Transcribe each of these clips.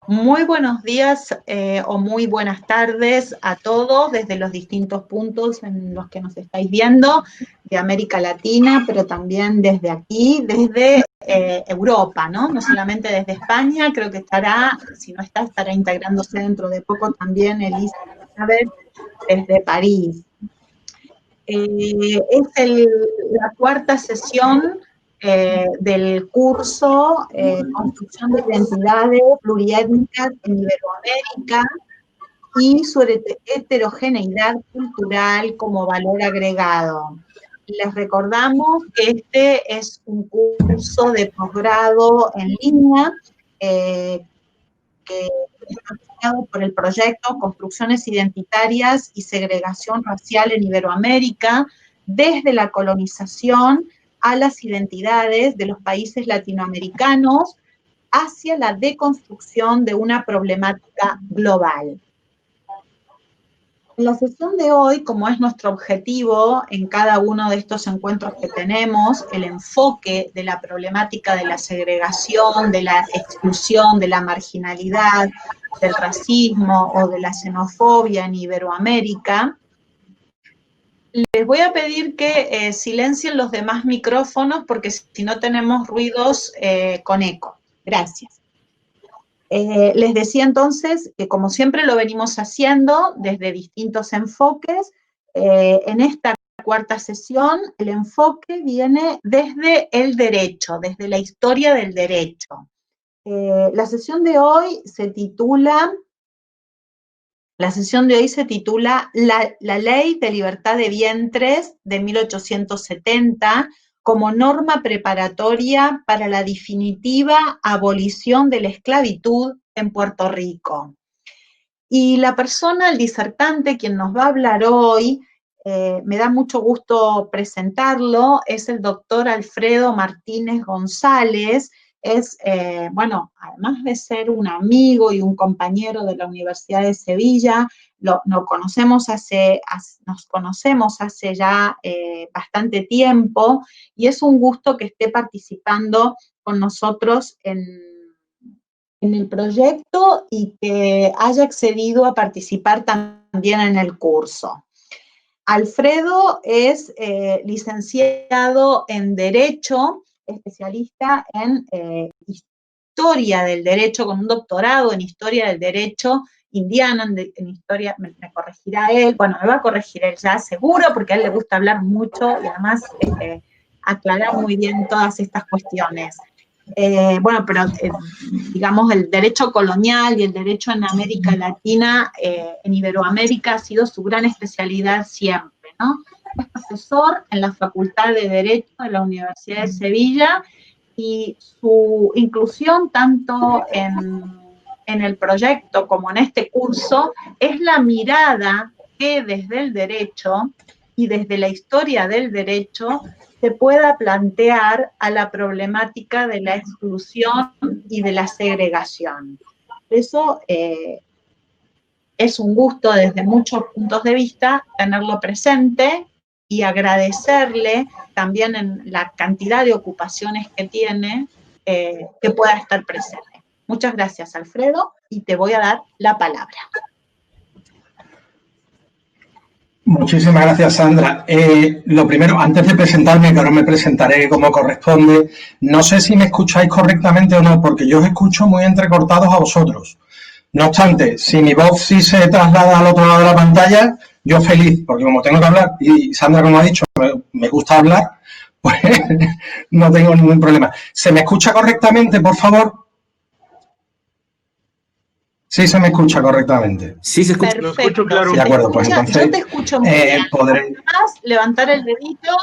Muy buenos días o muy buenas tardes a todos desde los distintos puntos en los que nos estáis viendo, de América Latina, pero también desde aquí, desde Europa, ¿no? No solamente desde España, creo que estará, si no está, estará integrándose dentro de poco también Elizabeth desde París. La cuarta sesión del curso Construcción de Identidades Pluriétnicas en Iberoamérica y su heterogeneidad cultural como valor agregado. Les recordamos que este es un curso de posgrado en línea que está diseñado por el proyecto Construcciones Identitarias y Segregación Racial en Iberoamérica, desde la colonización a las identidades de los países latinoamericanos hacia la deconstrucción de una problemática global. En la sesión de hoy, como es nuestro objetivo en cada uno de estos encuentros que tenemos, el enfoque de la problemática de la segregación, de la exclusión, de la marginalidad, del racismo o de la xenofobia en Iberoamérica, les voy a pedir que silencien los demás micrófonos porque si no tenemos ruidos con eco. Gracias. Les decía entonces que como siempre lo venimos haciendo desde distintos enfoques, en esta cuarta sesión el enfoque viene desde el derecho, desde la historia del derecho. La sesión de hoy se titula La Ley de Libertad de Vientres de 1870 como norma preparatoria para la definitiva abolición de la esclavitud en Puerto Rico. Y la persona, el disertante, quien nos va a hablar hoy, me da mucho gusto presentarlo, es el doctor Alfredo Martínez González. Es, bueno, además de ser un amigo y un compañero de la Universidad de Sevilla, nos conocemos hace ya bastante tiempo y es un gusto que esté participando con nosotros en el proyecto y que haya accedido a participar también en el curso. Alfredo es licenciado en Derecho, especialista en Historia del Derecho, con un doctorado en Historia del Derecho indiano, en Historia, me corregirá él, bueno, me va a corregir él ya seguro, porque a él le gusta hablar mucho y además aclarar muy bien todas estas cuestiones. Bueno, pero digamos el derecho colonial y el derecho en América Latina, en Iberoamérica, ha sido su gran especialidad siempre, ¿no? Es profesor en la Facultad de Derecho de la Universidad de Sevilla y su inclusión tanto en el proyecto como en este curso es la mirada que desde el derecho y desde la historia del derecho se pueda plantear a la problemática de la exclusión y de la segregación. Por eso es un gusto desde muchos puntos de vista tenerlo presente y agradecerle también en la cantidad de ocupaciones que tiene que pueda estar presente. Muchas gracias, Alfredo, y te voy a dar la palabra. Muchísimas gracias, Sandra. Lo primero, antes de presentarme, que ahora me presentaré como corresponde, no sé si me escucháis correctamente o no, porque yo os escucho muy entrecortados a vosotros. No obstante, si mi voz sí se traslada al otro lado de la pantalla, yo feliz, porque como tengo que hablar, y Sandra, como ha dicho, me gusta hablar, pues no tengo ningún problema. ¿Se me escucha correctamente, por favor? Sí, se me escucha correctamente. Sí, se escucha. Perfecto. Lo escucho claro. De acuerdo, pues entonces yo te escucho muy bien. podré levantar el dedito.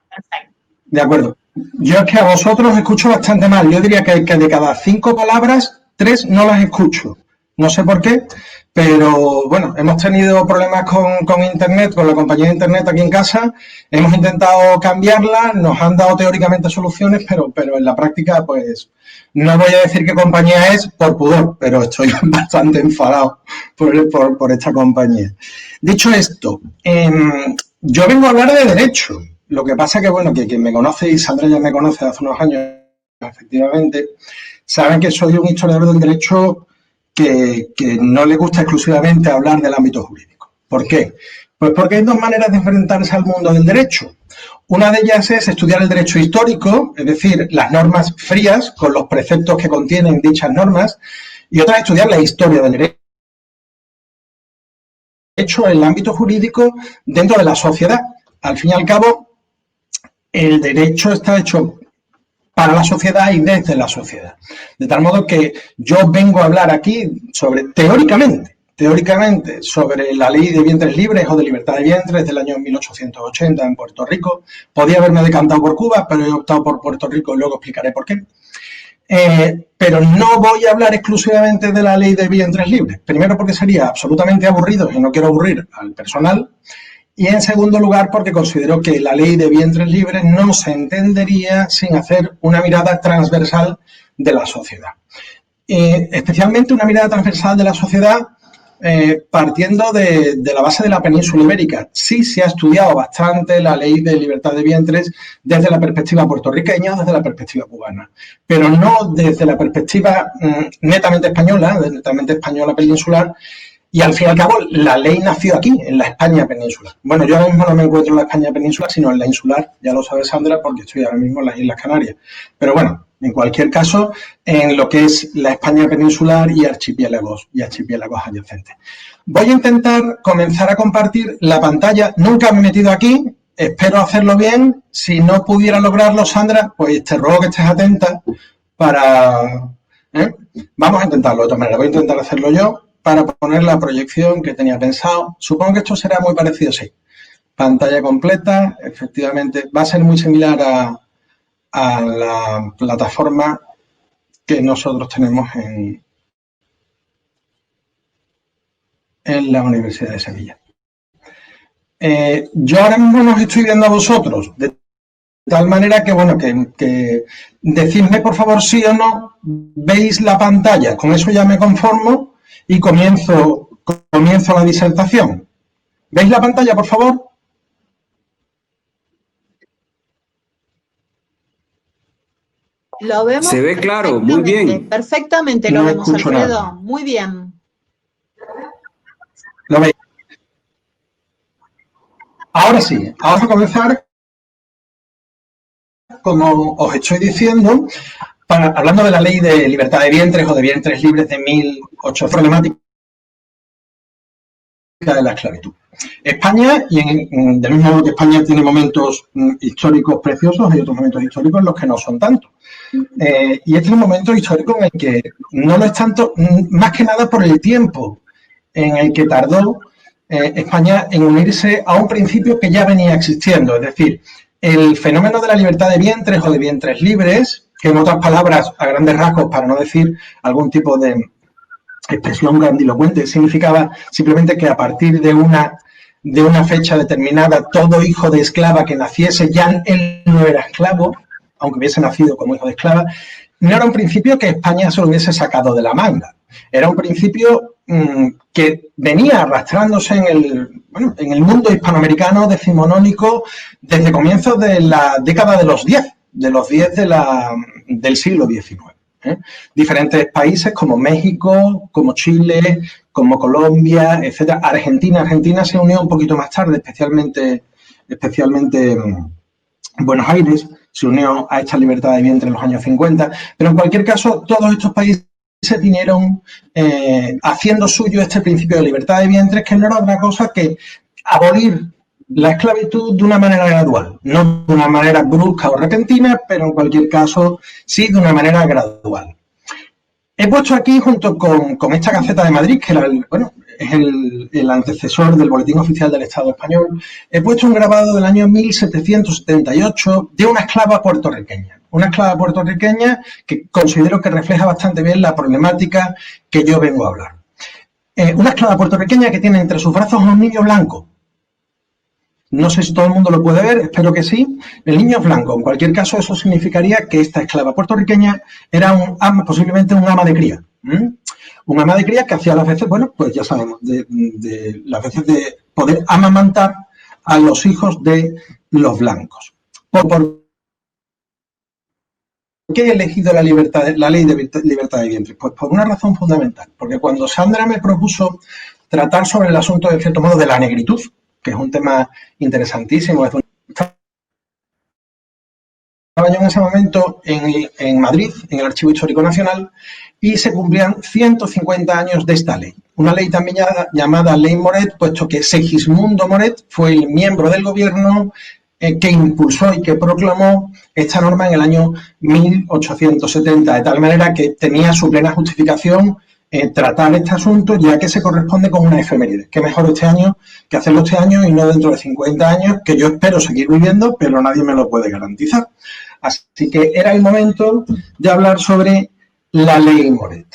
Perfecto. De acuerdo. Yo es que a vosotros escucho bastante mal. Yo diría que de cada 5 palabras, 3 no las escucho. No sé por qué, pero bueno, hemos tenido problemas con Internet, con la compañía de Internet aquí en casa. Hemos intentado cambiarla, nos han dado teóricamente soluciones, pero en la práctica, pues, no voy a decir qué compañía es por pudor, pero estoy bastante enfadado por esta compañía. Dicho esto, yo vengo a hablar de derecho. Lo que pasa que, bueno, que quien me conoce, y Sandra ya me conoce hace unos años, efectivamente, saben que soy un historiador del derecho que no le gusta exclusivamente hablar del ámbito jurídico. ¿Por qué? Pues porque hay dos maneras de enfrentarse al mundo del derecho. Una de ellas es estudiar el derecho histórico, es decir, las normas frías con los preceptos que contienen dichas normas, y otra es estudiar la historia del derecho en el ámbito jurídico dentro de la sociedad. Al fin y al cabo, el derecho está hecho para la sociedad y desde la sociedad. De tal modo que yo vengo a hablar aquí sobre, teóricamente, sobre la ley de vientres libres o de libertad de vientres del año 1880 en Puerto Rico. Podía haberme decantado por Cuba, pero he optado por Puerto Rico y luego explicaré por qué. Pero no voy a hablar exclusivamente de la ley de vientres libres. Primero porque sería absolutamente aburrido y no quiero aburrir al personal. Y en segundo lugar porque considero que la ley de vientres libres no se entendería sin hacer una mirada transversal de la sociedad. Especialmente una mirada transversal de la sociedad partiendo de la base de la península ibérica. Sí se ha estudiado bastante la ley de libertad de vientres desde la perspectiva puertorriqueña o desde la perspectiva cubana, pero no desde la perspectiva netamente española peninsular. Y al fin y al cabo, la ley nació aquí, en la España peninsular. Bueno, yo ahora mismo no me encuentro en la España peninsular, sino en la insular, ya lo sabe Sandra, porque estoy ahora mismo en las Islas Canarias. Pero bueno, en cualquier caso, en lo que es la España peninsular y archipiélagos adyacentes. Voy a intentar comenzar a compartir la pantalla. Nunca me he metido aquí, espero hacerlo bien. Si no pudiera lograrlo, Sandra, pues te ruego que estés atenta para... Vamos a intentarlo de otra manera. Voy a intentar hacerlo yo para poner la proyección que tenía pensado. Supongo que esto será muy parecido, sí. Pantalla completa, efectivamente, va a ser muy similar a la plataforma que nosotros tenemos en la Universidad de Sevilla. Yo ahora mismo nos estoy viendo a vosotros, de tal manera que, bueno, que decidme por favor sí o no, veis la pantalla, con eso ya me conformo. Y comienzo la disertación. ¿Veis la pantalla, por favor? Lo vemos. Se ve claro, muy bien. Perfectamente lo vemos, Alfredo. Nada. Muy bien. ¿Lo veis? Ahora sí, vamos a comenzar, como os estoy diciendo, hablando de la ley de libertad de vientres o de vientres libres de 1800, problemática de la esclavitud. España, y del mismo modo que España tiene momentos históricos preciosos, hay otros momentos históricos en los que no son tanto. Y este es un momento histórico en el que no lo es tanto, más que nada por el tiempo en el que tardó España en unirse a un principio que ya venía existiendo. Es decir, el fenómeno de la libertad de vientres o de vientres libres, que en otras palabras, a grandes rasgos, para no decir algún tipo de expresión grandilocuente, significaba simplemente que a partir de una fecha determinada, todo hijo de esclava que naciese, ya él no era esclavo, aunque hubiese nacido como hijo de esclava. No era un principio que España se lo hubiese sacado de la manga. Era un principio que venía arrastrándose en el mundo hispanoamericano decimonónico desde comienzos de la década de los 10 del siglo XIX. Diferentes países como México, como Chile, como Colombia, etcétera. Argentina se unió un poquito más tarde, especialmente Buenos Aires se unió a esta libertad de vientre en los años 50, pero en cualquier caso todos estos países vinieron haciendo suyo este principio de libertad de vientres, que no era otra cosa que abolir la esclavitud de una manera gradual, no de una manera brusca o repentina, pero en cualquier caso sí de una manera gradual. He puesto aquí, junto con esta Gaceta de Madrid, que era es el antecesor del Boletín Oficial del Estado Español, he puesto un grabado del año 1778 de una esclava puertorriqueña. Una esclava puertorriqueña que considero que refleja bastante bien la problemática que yo vengo a hablar. Una esclava puertorriqueña que tiene entre sus brazos a un niño blanco. No sé si todo el mundo lo puede ver, espero que sí. El niño es blanco. En cualquier caso, eso significaría que esta esclava puertorriqueña era posiblemente un ama de cría. Un ama de cría que hacía las veces, bueno, pues ya sabemos, las veces de poder amamantar a los hijos de los blancos. Por qué he elegido la ley de libertad de vientres? Pues por una razón fundamental, porque cuando Sandra me propuso tratar sobre el asunto, de cierto modo, de la negritud, que es un tema interesantísimo, estaba yo en ese momento en Madrid, en el Archivo Histórico Nacional, y se cumplían 150 años de esta ley. Una ley también llamada Ley Moret, puesto que Segismundo Moret fue el miembro del gobierno que impulsó y que proclamó esta norma en el año 1870, de tal manera que tenía su plena justificación tratar este asunto, ya que se corresponde con una efeméride. Qué mejor este año que hacerlo este año y no dentro de 50 años, que yo espero seguir viviendo, pero nadie me lo puede garantizar. Así que era el momento de hablar sobre la Ley Moret.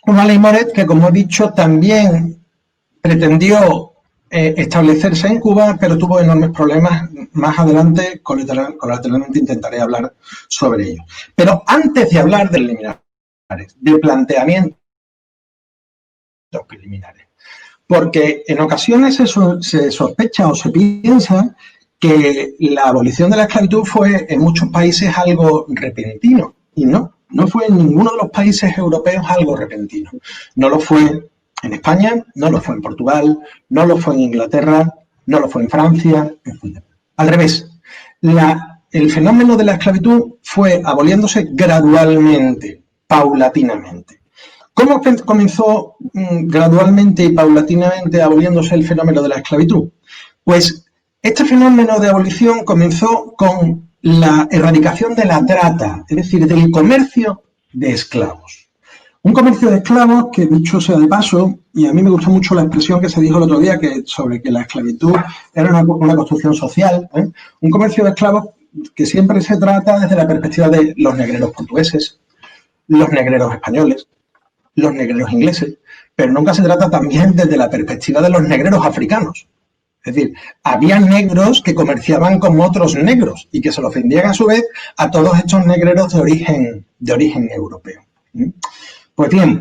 Una Ley Moret que, como he dicho, también pretendió establecerse en Cuba, pero tuvo enormes problemas. Más adelante, colateralmente, intentaré hablar sobre ello. Pero antes de hablar de preliminares, de planteamientos preliminares, porque en ocasiones se sospecha o se piensa que la abolición de la esclavitud fue en muchos países algo repentino, y no fue en ninguno de los países europeos algo repentino. No lo fue en España, no lo fue en Portugal, no lo fue en Inglaterra, no lo fue en Francia, etc. Al revés, el fenómeno de la esclavitud fue aboliéndose gradualmente, paulatinamente. ¿Cómo comenzó gradualmente y paulatinamente aboliéndose el fenómeno de la esclavitud? Pues este fenómeno de abolición comenzó con la erradicación de la trata, es decir, del comercio de esclavos. Un comercio de esclavos que, dicho sea de paso, y a mí me gustó mucho la expresión que se dijo el otro día sobre que la esclavitud era una construcción social, un comercio de esclavos que siempre se trata desde la perspectiva de los negreros portugueses, los negreros españoles, los negreros ingleses, pero nunca se trata también desde la perspectiva de los negreros africanos. Es decir, había negros que comerciaban con otros negros y que se los vendían a su vez a todos estos negreros de origen europeo. Pues bien,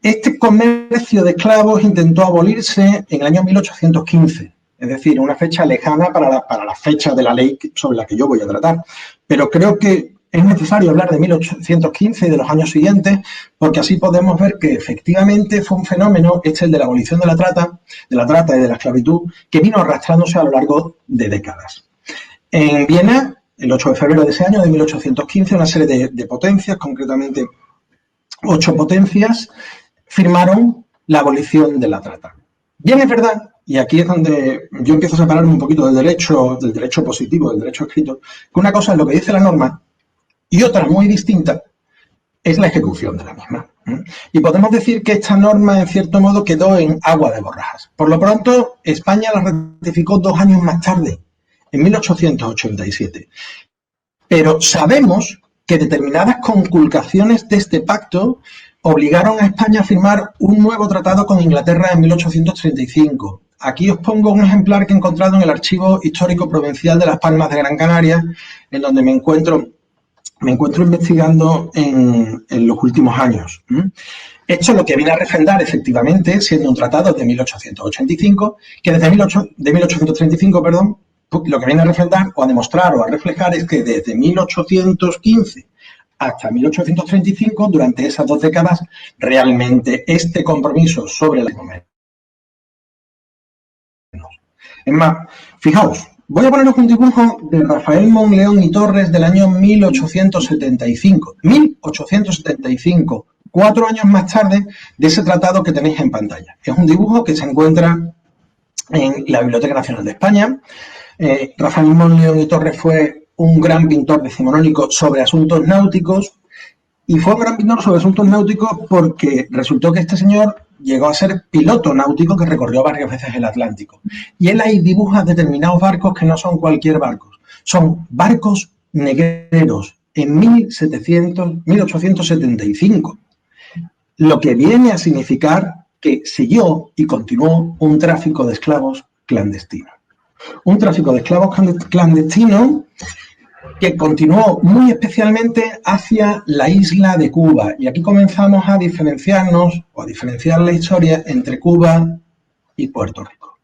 este comercio de esclavos intentó abolirse en el año 1815, es decir, una fecha lejana para la fecha de la ley sobre la que yo voy a tratar. Pero creo que es necesario hablar de 1815 y de los años siguientes, porque así podemos ver que efectivamente fue un fenómeno, el de la abolición de la trata y de la esclavitud, que vino arrastrándose a lo largo de décadas. En Viena, el 8 de febrero de ese año, de 1815, una serie de potencias, concretamente 8 potencias, firmaron la abolición de la trata. Bien, es verdad, y aquí es donde yo empiezo a separarme un poquito del derecho positivo, del derecho escrito, que una cosa es lo que dice la norma y otra muy distinta es la ejecución de la misma. Y podemos decir que esta norma, en cierto modo, quedó en agua de borrajas. Por lo pronto, España la ratificó 2 años más tarde, en 1887. Pero sabemos que determinadas conculcaciones de este pacto obligaron a España a firmar un nuevo tratado con Inglaterra en 1835. Aquí os pongo un ejemplar que he encontrado en el Archivo Histórico Provincial de Las Palmas de Gran Canaria, en donde me encuentro investigando en los últimos años. Esto es lo que viene a refrendar, efectivamente, siendo un tratado de 1885, que desde 1835, perdón, lo que viene a refrendar o a demostrar o a reflejar es que desde 1815 hasta 1835, durante esas 2 décadas, realmente este compromiso sobre la comercio. Es más, fijaos, voy a poneros un dibujo de Rafael Monleón y Torres del año 1875. 1875, 4 años más tarde de ese tratado que tenéis en pantalla. Es un dibujo que se encuentra en la Biblioteca Nacional de España. Rafael Monleón y Torres fue un gran pintor decimonónico sobre asuntos náuticos, y fue un gran pintor sobre asuntos náuticos porque resultó que este señor llegó a ser piloto náutico que recorrió varias veces el Atlántico. Y él ahí dibuja determinados barcos que no son cualquier barco, son barcos negreros en 1875, lo que viene a significar que siguió y continuó un tráfico de esclavos clandestino. Un tráfico de esclavos clandestino que continuó muy especialmente hacia la isla de Cuba. Y aquí comenzamos a diferenciarnos o a diferenciar la historia entre Cuba y Puerto Rico.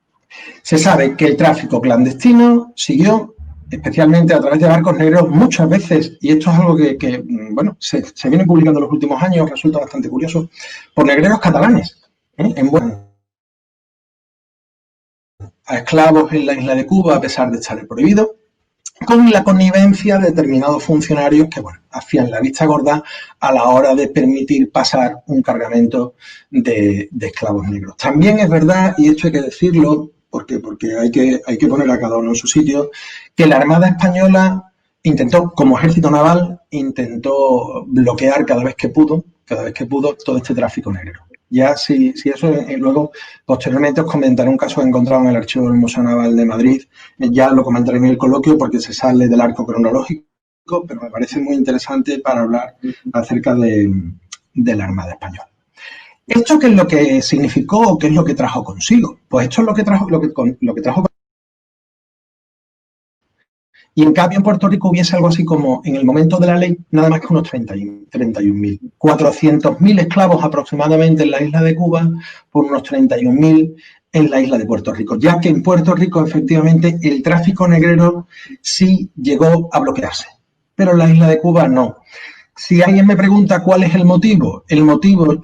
Se sabe que el tráfico clandestino siguió especialmente a través de barcos negreros, muchas veces, y esto es algo que bueno, se viene publicando en los últimos años, resulta bastante curioso, por negreros catalanes, a esclavos en la isla de Cuba, a pesar de estar prohibido, con la connivencia de determinados funcionarios que, bueno, hacían la vista gorda a la hora de permitir pasar un cargamento de esclavos negros. También es verdad, y esto hay que decirlo, porque hay que poner a cada uno en su sitio, que la Armada Española intentó, como ejército naval, intentó bloquear cada vez que pudo todo este tráfico negro. Ya si eso, luego, posteriormente os comentaré un caso encontrado en el archivo del Museo Naval de Madrid, ya lo comentaré en el coloquio porque se sale del arco cronológico, pero me parece muy interesante para hablar acerca de la Armada Española. ¿Esto qué es lo que significó o qué es lo que trajo consigo? Pues esto es lo que trajo y en cambio en Puerto Rico hubiese algo así como, en el momento de la ley, nada más que unos 31.000. 400.000 esclavos aproximadamente en la isla de Cuba, por unos 31.000 en la isla de Puerto Rico, ya que en Puerto Rico efectivamente el tráfico negrero sí llegó a bloquearse, pero en la isla de Cuba no. Si alguien me pregunta cuál es el motivo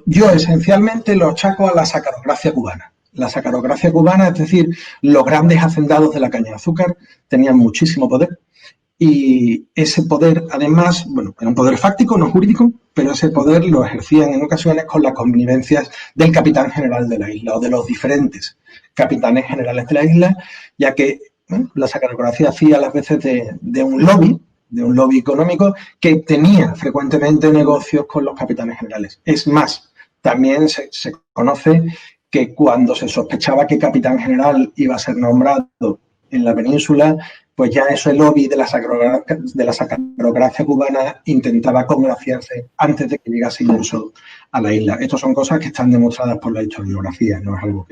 yo esencialmente lo achaco a la sacarografía cubana. La sacarografía cubana, es decir, los grandes hacendados de la caña de azúcar tenían muchísimo poder y ese poder, además, bueno, era un poder fáctico, no jurídico, pero ese poder lo ejercían en ocasiones con las connivencias del capitán general de la isla o de los diferentes capitanes generales de la isla, ya que la sacarografía hacía las veces de un lobby económico que tenía frecuentemente negocios con los capitanes generales. Es más, también se conoce que cuando se sospechaba que capitán general iba a ser nombrado en la península, pues ya ese lobby de la sacarografía cubana intentaba congraciarse antes de que llegase incluso a la isla. Estas son cosas que están demostradas por la historiografía, no es algo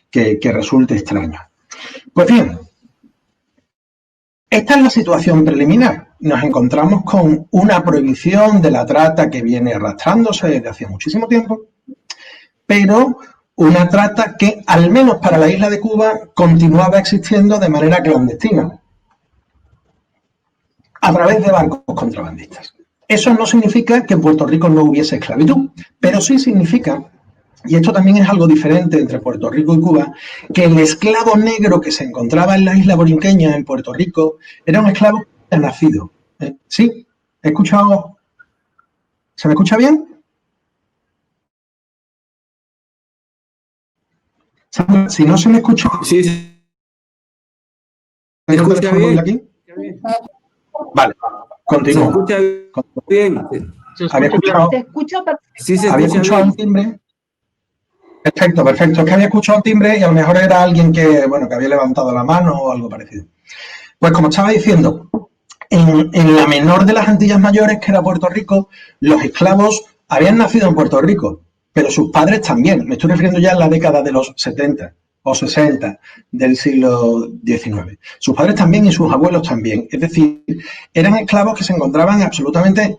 que resulte extraño. Pues bien, esta es la situación preliminar. Nos encontramos con una prohibición de la trata que viene arrastrándose desde hace muchísimo tiempo, pero una trata que, al menos para la isla de Cuba, continuaba existiendo de manera clandestina, a través de barcos contrabandistas. Eso no significa que en Puerto Rico no hubiese esclavitud, pero sí significa, y esto también es algo diferente entre Puerto Rico y Cuba, que el esclavo negro que se encontraba en la isla borinqueña, en Puerto Rico, era un esclavo que había nacido. ¿Sí? ¿He escuchado? ¿Se me escucha bien? Si no se me escucha... Sí, ¿se escucha bien? Aquí? Vale, continúo. ¿Se escucha bien? ¿Había escuchado? Te escucho, pero... Sí, se ¿Había escucha escuchado bien. un timbre? Perfecto. Es que había escuchado un timbre y a lo mejor era alguien que había levantado la mano o algo parecido. Pues como estaba diciendo, en la menor de las Antillas Mayores, que era Puerto Rico, los esclavos habían nacido en Puerto Rico, pero sus padres también. Me estoy refiriendo ya a la década de los 70 o 60 del siglo XIX. Sus padres también y sus abuelos también. Es decir, eran esclavos que se encontraban absolutamente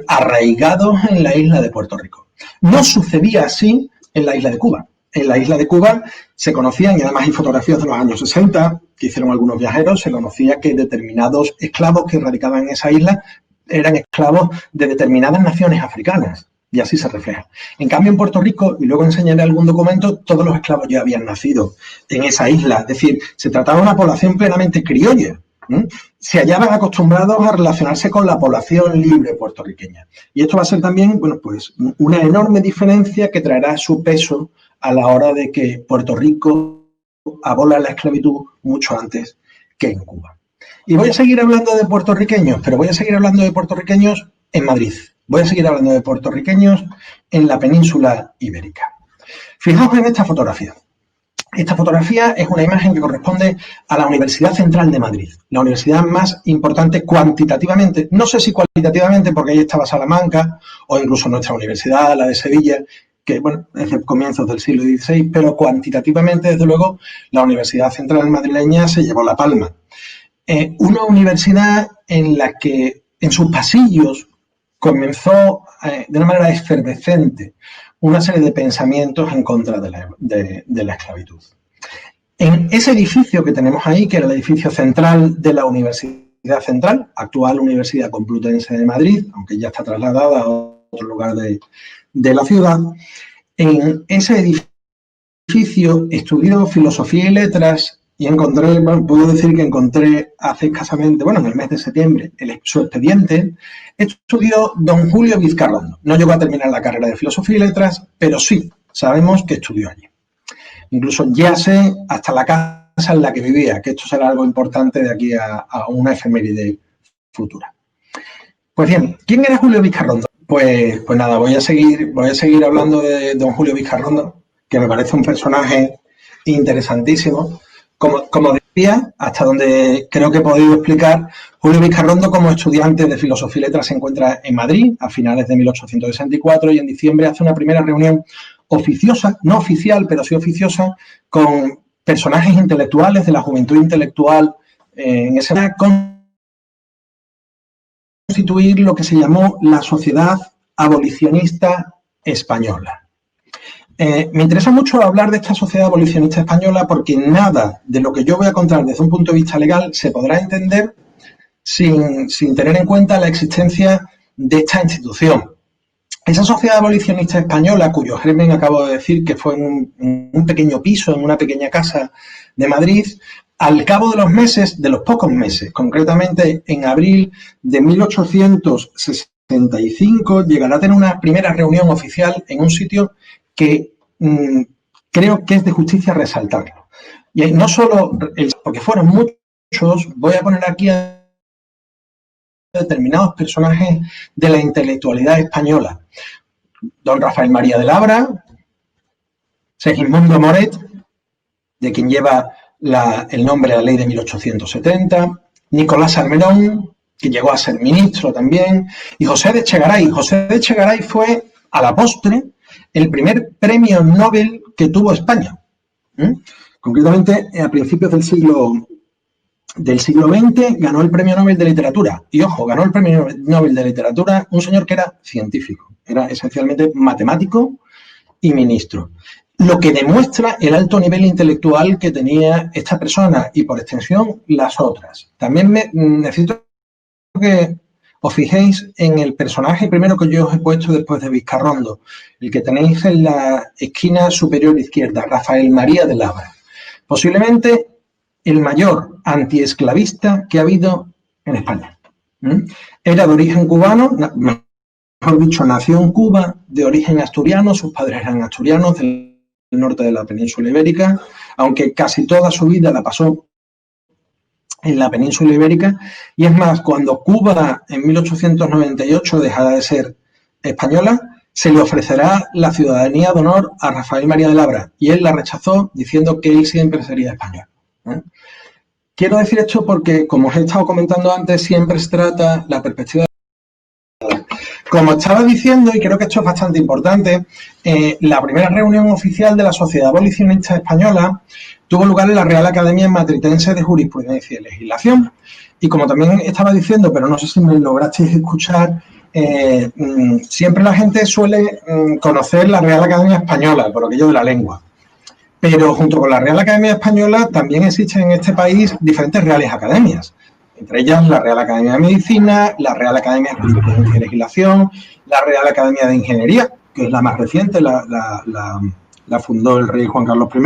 arraigados en la isla de Puerto Rico. No sucedía así en la isla de Cuba. En la isla de Cuba se conocían, y además hay fotografías de los años 60 que hicieron algunos viajeros, se conocía que determinados esclavos que radicaban en esa isla eran esclavos de determinadas naciones africanas, y así se refleja. En cambio, en Puerto Rico, y luego enseñaré algún documento, todos los esclavos ya habían nacido en esa isla, es decir, se trataba de una población plenamente criolla. Se hallaban acostumbrados a relacionarse con la población libre puertorriqueña. Y esto va a ser también, bueno, pues una enorme diferencia que traerá su peso a la hora de que Puerto Rico abola la esclavitud mucho antes que en Cuba. Y voy a seguir hablando de puertorriqueños, pero voy a seguir hablando de puertorriqueños en Madrid. Voy a seguir hablando de puertorriqueños en la península ibérica. Fijaos en esta fotografía. Esta fotografía es una imagen que corresponde a la Universidad Central de Madrid, la universidad más importante cuantitativamente, no sé si cualitativamente porque ahí estaba Salamanca o incluso nuestra universidad, la de Sevilla, que bueno, es de comienzos del siglo XVI, pero cuantitativamente, desde luego, la Universidad Central madrileña se llevó la palma. Una universidad en la que en sus pasillos comenzó de una manera efervescente una serie de pensamientos en contra de la esclavitud. En ese edificio que tenemos ahí, que era el edificio central de la Universidad Central, actual Universidad Complutense de Madrid, aunque ya está trasladada a otro lugar de la ciudad, en ese edificio estudió Filosofía y Letras y encontré, bueno, puedo decir que encontré hace escasamente, bueno, en el mes de septiembre, su expediente. Estudió don Julio Vizcarrondo. No llegó a terminar la carrera de Filosofía y Letras, pero sí sabemos que estudió allí. Incluso ya sé hasta la casa en la que vivía, que esto será algo importante de aquí a una efeméride futura. Pues bien, ¿quién era Julio Vizcarrondo? Pues nada, voy a seguir hablando de don Julio Vizcarrondo, que me parece un personaje interesantísimo. Como decía, hasta donde creo que he podido explicar, Julio Vizcarrondo como estudiante de Filosofía y Letras se encuentra en Madrid a finales de 1864 y en diciembre hace una primera reunión oficiosa, no oficial, pero sí oficiosa, con personajes intelectuales de la juventud intelectual en ese constituir lo que se llamó la Sociedad Abolicionista Española. Me interesa mucho hablar de esta sociedad abolicionista española porque nada de lo que yo voy a contar desde un punto de vista legal se podrá entender sin tener en cuenta la existencia de esta institución. Esa sociedad abolicionista española, cuyo germen acabo de decir que fue en un pequeño piso, en una pequeña casa de Madrid, al cabo de los meses, de los pocos meses, concretamente en abril de 1865, llegará a tener una primera reunión oficial en un sitio que creo que es de justicia resaltarlo. Y no solo, porque fueron muchos, voy a poner aquí a determinados personajes de la intelectualidad española. Don Rafael María de Labra, Segismundo Moret, de quien lleva el nombre de la ley de 1870, Nicolás Salmerón, que llegó a ser ministro también, y José de Echegaray. José de Echegaray fue, a la postre, el primer premio Nobel que tuvo España. Concretamente, a principios del siglo XX ganó el premio Nobel de Literatura. Y ojo, ganó el premio Nobel de Literatura un señor que era científico, era esencialmente matemático y ministro. Lo que demuestra el alto nivel intelectual que tenía esta persona y, por extensión, las otras. También necesito que os fijéis en el personaje primero que yo os he puesto después de Vizcarrondo, el que tenéis en la esquina superior izquierda, Rafael María de Labra. Posiblemente el mayor antiesclavista que ha habido en España. Era de origen cubano, mejor dicho, nació en Cuba, de origen asturiano, sus padres eran asturianos del norte de la península ibérica, aunque casi toda su vida la pasó en la península ibérica, y es más, cuando Cuba en 1898 dejará de ser española, se le ofrecerá la ciudadanía de honor a Rafael María de Labra, y él la rechazó diciendo que él siempre sería español. Quiero decir esto porque, como os he estado comentando antes, siempre se trata la perspectiva. Como estaba diciendo, y creo que esto es bastante importante, la primera reunión oficial de la Sociedad Abolicionista Española tuvo lugar en la Real Academia Matritense de Jurisprudencia y Legislación. Y como también estaba diciendo, pero no sé si me lograsteis escuchar, siempre la gente suele conocer la Real Academia Española, por aquello de la lengua. Pero junto con la Real Academia Española también existen en este país diferentes reales academias. Entre ellas la Real Academia de Medicina, la Real Academia de Jurisprudencia y Legislación, la Real Academia de Ingeniería, que es la más reciente, la fundó el rey Juan Carlos I,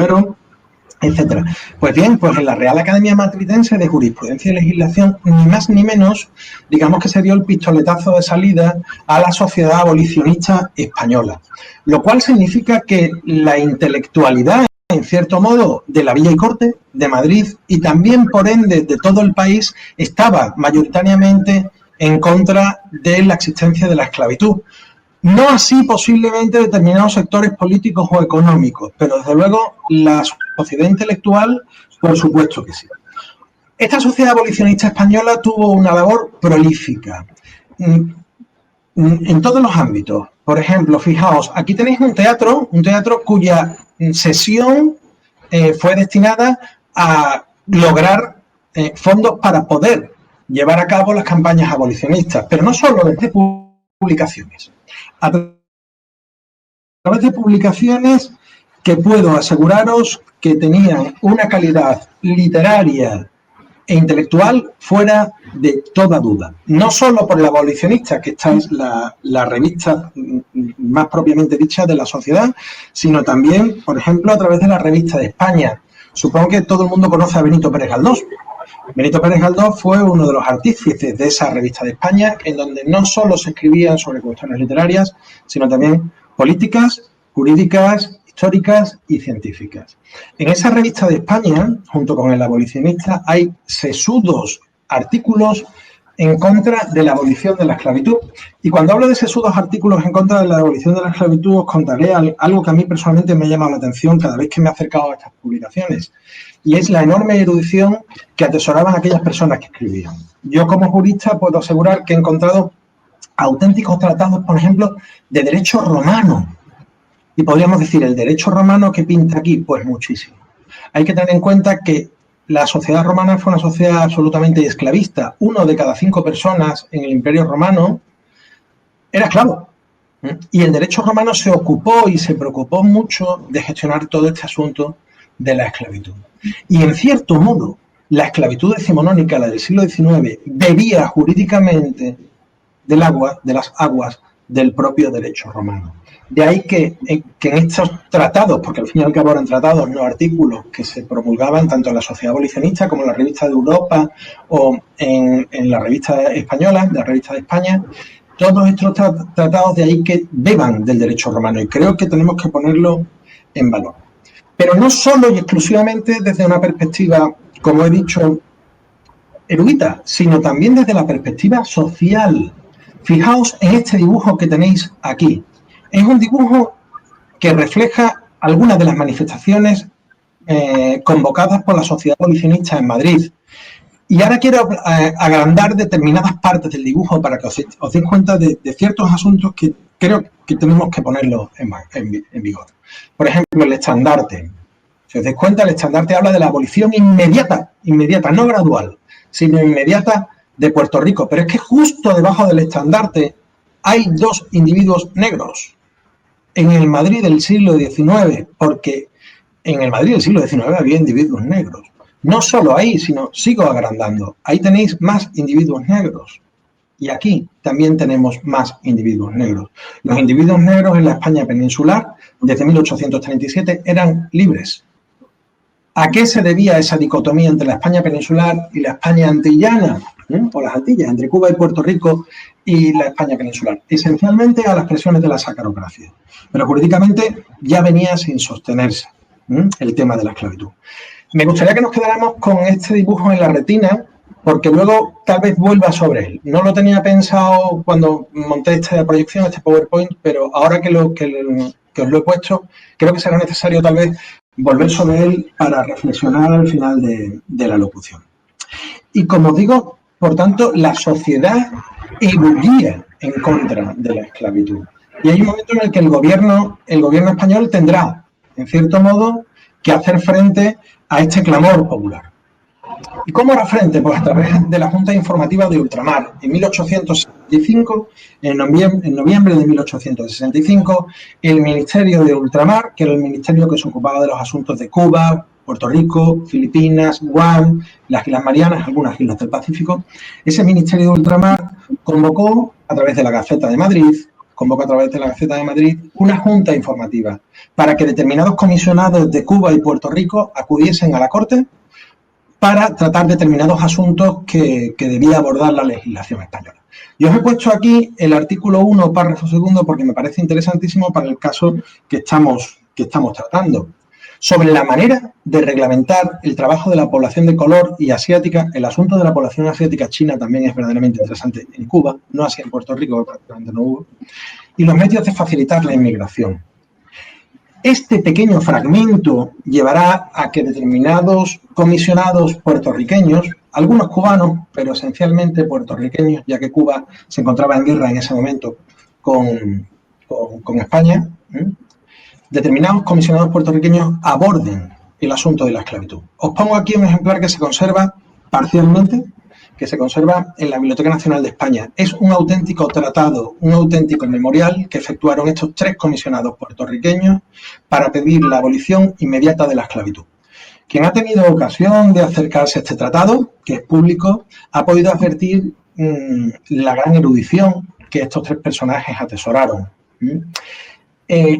etcétera. Pues bien, pues en la Real Academia Matritense de Jurisprudencia y Legislación, ni más ni menos, digamos que se dio el pistoletazo de salida a la sociedad abolicionista española, lo cual significa que la intelectualidad, en cierto modo, de la Villa y Corte, de Madrid, y también, por ende, de todo el país, estaba mayoritariamente en contra de la existencia de la esclavitud. No así posiblemente determinados sectores políticos o económicos, pero desde luego la sociedad intelectual, por supuesto que sí. Esta sociedad abolicionista española tuvo una labor prolífica en todos los ámbitos. Por ejemplo, fijaos, aquí tenéis un teatro cuya sesión fue destinada a lograr fondos para poder llevar a cabo las campañas abolicionistas, pero no solo desde publicaciones. A través de publicaciones que puedo aseguraros que tenían una calidad literaria e intelectual fuera de toda duda. No solo por el Abolicionista, que esta es la revista más propiamente dicha de la sociedad, sino también, por ejemplo, a través de la Revista de España. Supongo que todo el mundo conoce a Benito Pérez Galdós. Benito Pérez Galdós fue uno de los artífices de esa Revista de España, en donde no solo se escribían sobre cuestiones literarias, sino también políticas, jurídicas, históricas y científicas. En esa Revista de España, junto con el Abolicionista, hay sesudos artículos en contra de la abolición de la esclavitud. Y cuando hablo de sesudos artículos en contra de la abolición de la esclavitud, os contaré algo que a mí personalmente me ha llamado la atención cada vez que me he acercado a estas publicaciones, y es la enorme erudición que atesoraban aquellas personas que escribían. Yo, como jurista, puedo asegurar que he encontrado auténticos tratados, por ejemplo, de derecho romano. Y podríamos decir, ¿el derecho romano qué pinta aquí? Pues muchísimo. Hay que tener en cuenta que la sociedad romana fue una sociedad absolutamente esclavista. 1 de cada 5 personas en el Imperio Romano era esclavo. Y el derecho romano se ocupó y se preocupó mucho de gestionar todo este asunto de la esclavitud. Y en cierto modo, la esclavitud decimonónica, la del siglo XIX, bebía jurídicamente de las aguas del propio derecho romano. De ahí que en estos tratados, porque al fin y al cabo eran tratados, no artículos, que se promulgaban tanto en la Sociedad Abolicionista como en la Revista de Europa o en la Revista Española, de la Revista de España, todos estos tratados de ahí que beban del derecho romano, y creo que tenemos que ponerlo en valor. Pero no solo y exclusivamente desde una perspectiva, como he dicho, erudita, sino también desde la perspectiva social. Fijaos en este dibujo que tenéis aquí. Es un dibujo que refleja algunas de las manifestaciones convocadas por la Sociedad Abolicionista en Madrid. Y ahora quiero agrandar determinadas partes del dibujo para que os deis cuenta de ciertos asuntos que creo que tenemos que ponerlos en vigor. Por ejemplo, el estandarte. Si os dais cuenta, el estandarte habla de la abolición inmediata, no gradual, sino inmediata de Puerto Rico. Pero es que justo debajo del estandarte hay 2 individuos negros. En el Madrid del siglo XIX, porque en el Madrid del siglo XIX había individuos negros. No solo ahí, sino sigo agrandando. Ahí tenéis más individuos negros. Y aquí también tenemos más individuos negros. Los individuos negros en la España peninsular, desde 1837, eran libres. ¿A qué se debía esa dicotomía entre la España peninsular y la España antillana? O las Antillas, entre Cuba y Puerto Rico y la España peninsular. Esencialmente a las presiones de la sacarocracia. Pero jurídicamente ya venía sin sostenerse el tema de la esclavitud. Me gustaría que nos quedáramos con este dibujo en la retina, porque luego tal vez vuelva sobre él. No lo tenía pensado cuando monté esta proyección, este PowerPoint, pero ahora que os lo he puesto, creo que será necesario tal vez volver sobre él para reflexionar al final de la locución. Y como digo, por tanto, la sociedad ebullía en contra de la esclavitud. Y hay un momento en el que el gobierno español tendrá, en cierto modo, que hacer frente a este clamor popular. ¿Y cómo hará frente? Pues a través de la Junta Informativa de Ultramar. En 1865, en noviembre de 1865, el Ministerio de Ultramar, que era el ministerio que se ocupaba de los asuntos de Cuba, Puerto Rico, Filipinas, Guam, las Islas Marianas, algunas islas del Pacífico, ese Ministerio de Ultramar convocó a través de la Gaceta de Madrid, una junta informativa para que determinados comisionados de Cuba y Puerto Rico acudiesen a la Corte para tratar determinados asuntos que debía abordar la legislación española. Yo os he puesto aquí el artículo 1, párrafo 2, porque me parece interesantísimo para el caso que estamos tratando. Sobre la manera de reglamentar el trabajo de la población de color y asiática, el asunto de la población asiática china también es verdaderamente interesante en Cuba, no así en Puerto Rico, que prácticamente no hubo, y los medios de facilitar la inmigración. Este pequeño fragmento llevará a que determinados comisionados puertorriqueños, algunos cubanos, pero esencialmente puertorriqueños, ya que Cuba se encontraba en guerra en ese momento con España, determinados comisionados puertorriqueños aborden el asunto de la esclavitud. Os pongo aquí un ejemplar que se conserva parcialmente, que se conserva en la Biblioteca Nacional de España. Es un auténtico tratado, un auténtico memorial que efectuaron estos 3 comisionados puertorriqueños para pedir la abolición inmediata de la esclavitud. Quien ha tenido ocasión de acercarse a este tratado, que es público, ha podido advertir la gran erudición que estos 3 personajes atesoraron.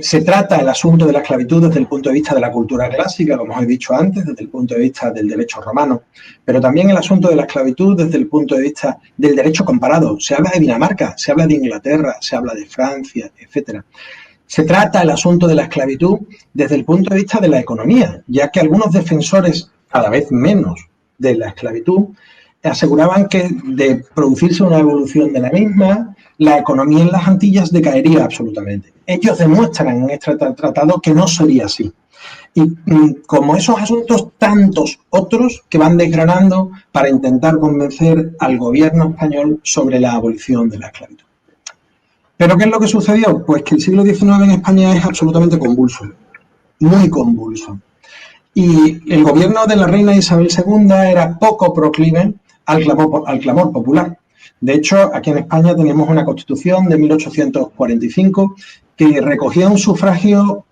Se trata el asunto de la esclavitud desde el punto de vista de la cultura clásica, como os he dicho antes, desde el punto de vista del derecho romano, pero también el asunto de la esclavitud desde el punto de vista del derecho comparado. Se habla de Dinamarca, se habla de Inglaterra, se habla de Francia, etc. Se trata el asunto de la esclavitud desde el punto de vista de la economía, ya que algunos defensores, cada vez menos, de la esclavitud, aseguraban que de producirse una evolución de la misma, la economía en las Antillas decaería absolutamente. Ellos demuestran en este tratado que no sería así. Y como esos asuntos, tantos otros que van desgranando para intentar convencer al gobierno español sobre la abolición de la esclavitud. ¿Pero qué es lo que sucedió? Pues que el siglo XIX en España es absolutamente convulso, muy convulso. Y el gobierno de la reina Isabel II era poco proclive al clamor popular. De hecho, aquí en España tenemos una constitución de 1845 que recogía un sufragio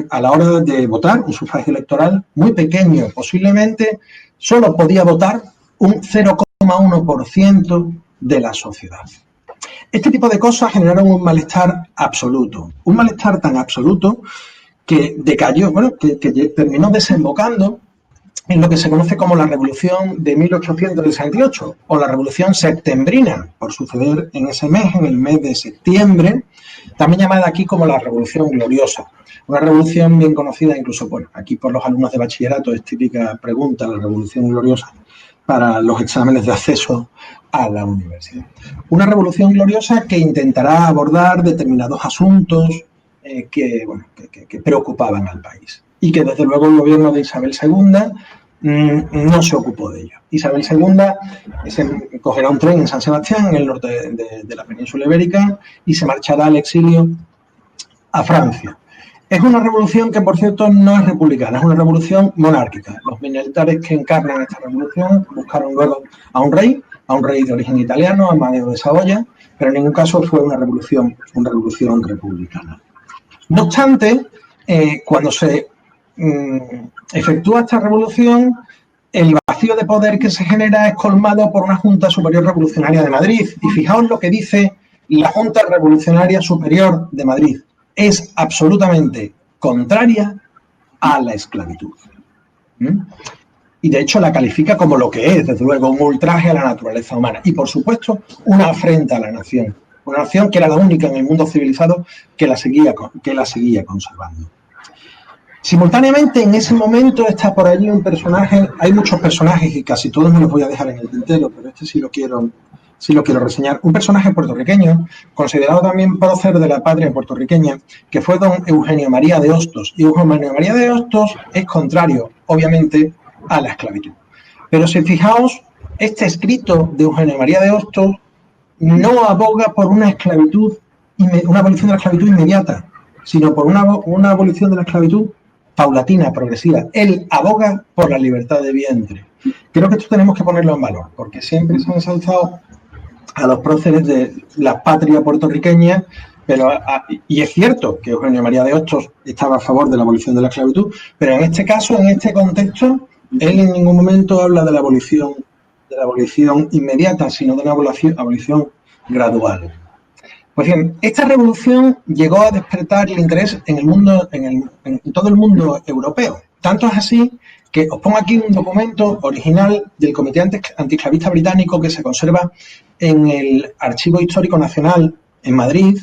a la hora de votar, un sufragio electoral muy pequeño. Posiblemente solo podía votar un 0,1% de la sociedad. Este tipo de cosas generaron un malestar absoluto. Un malestar tan absoluto que decayó, bueno, que terminó desembocando en lo que se conoce como la Revolución de 1868 o la Revolución Septembrina, por suceder en ese mes, en el mes de septiembre, también llamada aquí como la Revolución Gloriosa. Una revolución bien conocida incluso, bueno, aquí por los alumnos de bachillerato es típica pregunta, la Revolución Gloriosa, para los exámenes de acceso a la universidad. Una revolución gloriosa que intentará abordar determinados asuntos que preocupaban al país y que desde luego el gobierno de Isabel II no se ocupó de ello. Isabel II cogerá un tren en San Sebastián, en el norte de la península ibérica, y se marchará al exilio a Francia. Es una revolución que, por cierto, no es republicana, es una revolución monárquica. Los militares que encarnan esta revolución buscaron luego a un rey de origen italiano, Amadeo de Saboya, pero en ningún caso fue una revolución republicana. No obstante, cuando se efectúa esta revolución, el vacío de poder que se genera es colmado por una Junta Superior Revolucionaria de Madrid. Y fijaos lo que dice la Junta Revolucionaria Superior de Madrid. Es absolutamente contraria a la esclavitud. Y de hecho la califica como lo que es, desde luego, un ultraje a la naturaleza humana. Y por supuesto, una afrenta a la nación. Una nación que era la única en el mundo civilizado que la seguía conservando. Simultáneamente, en ese momento está por allí un personaje, hay muchos personajes y casi todos me los voy a dejar en el tintero, pero este sí lo quiero reseñar. Un personaje puertorriqueño, considerado también prócer de la patria puertorriqueña, que fue don Eugenio María de Hostos. Y Eugenio María de Hostos es contrario, obviamente, a la esclavitud. Pero si fijaos, este escrito de Eugenio María de Hostos no aboga por una abolición de la esclavitud inmediata, sino por una abolición de la esclavitud paulatina, progresiva. Él aboga por la libertad de vientre. Creo que esto tenemos que ponerlo en valor, porque siempre se han ensalzado a los próceres de la patria puertorriqueña, y es cierto que Eugenio María de Hostos estaba a favor de la abolición de la esclavitud, pero en este caso, en este contexto, él en ningún momento habla de la abolición inmediata, sino de una abolición gradual. Pues bien, esta revolución llegó a despertar el interés en todo el mundo europeo. Tanto es así que os pongo aquí un documento original del Comité Antiesclavista Británico que se conserva en el Archivo Histórico Nacional en Madrid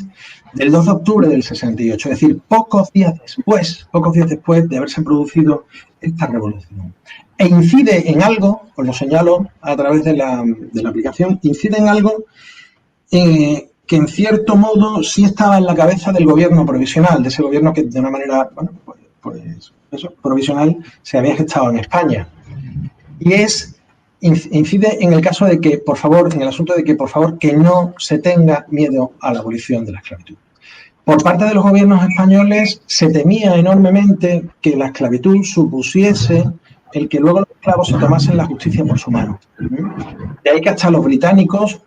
del 2 de octubre del 68, es decir, pocos días después de haberse producido esta revolución. E incide en algo, os lo señalo a través de la aplicación, incide en algo que en cierto modo sí estaba en la cabeza del gobierno provisional, de ese gobierno que de una manera, provisional se había gestado en España. Y incide en el caso de que, por favor, en el asunto de que, por favor, que no se tenga miedo a la abolición de la esclavitud. Por parte de los gobiernos españoles se temía enormemente que la esclavitud supusiese el que luego los esclavos se tomasen la justicia por su mano. De ahí que hasta los británicos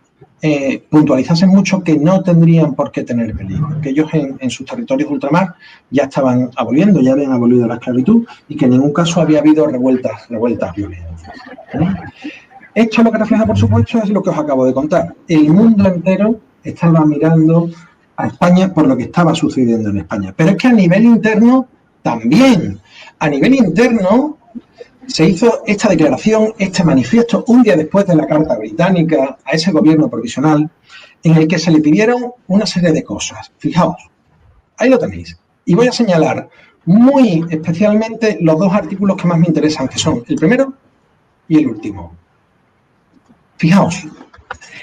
puntualizasen mucho que no tendrían por qué tener peligro, que ellos en sus territorios de ultramar ya estaban aboliendo, ya habían abolido la esclavitud y que en ningún caso había habido revueltas violentas. Esto lo que refleja, por supuesto, es lo que os acabo de contar. El mundo entero estaba mirando a España por lo que estaba sucediendo en España. Pero es que a nivel interno también. A nivel interno se hizo esta declaración, este manifiesto, un día después de la Carta Británica a ese gobierno provisional, en el que se le pidieron una serie de cosas. Fijaos, ahí lo tenéis. Y voy a señalar muy especialmente los dos artículos que más me interesan, que son el primero y el último. Fijaos,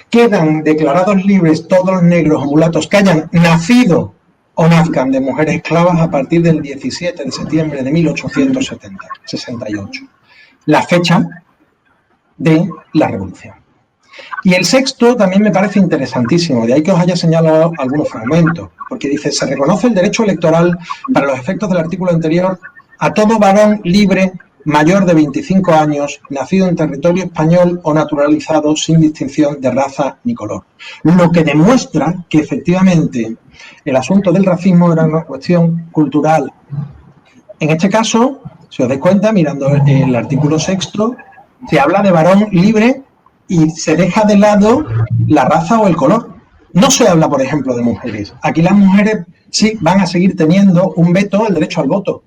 quedan declarados libres todos los negros o mulatos que hayan nacido o nazcan de mujeres esclavas a partir del 17 de septiembre de 1868, la fecha de la Revolución. Y el sexto también me parece interesantísimo, de ahí que os haya señalado algunos fragmentos, porque dice, se reconoce el derecho electoral para los efectos del artículo anterior a todo varón libre mayor de 25 años, nacido en territorio español o naturalizado sin distinción de raza ni color. Lo que demuestra que efectivamente el asunto del racismo era una cuestión cultural. En este caso, si os dais cuenta, mirando el artículo sexto, se habla de varón libre y se deja de lado la raza o el color. No se habla, por ejemplo, de mujeres. Aquí las mujeres sí van a seguir teniendo un veto, el derecho al voto,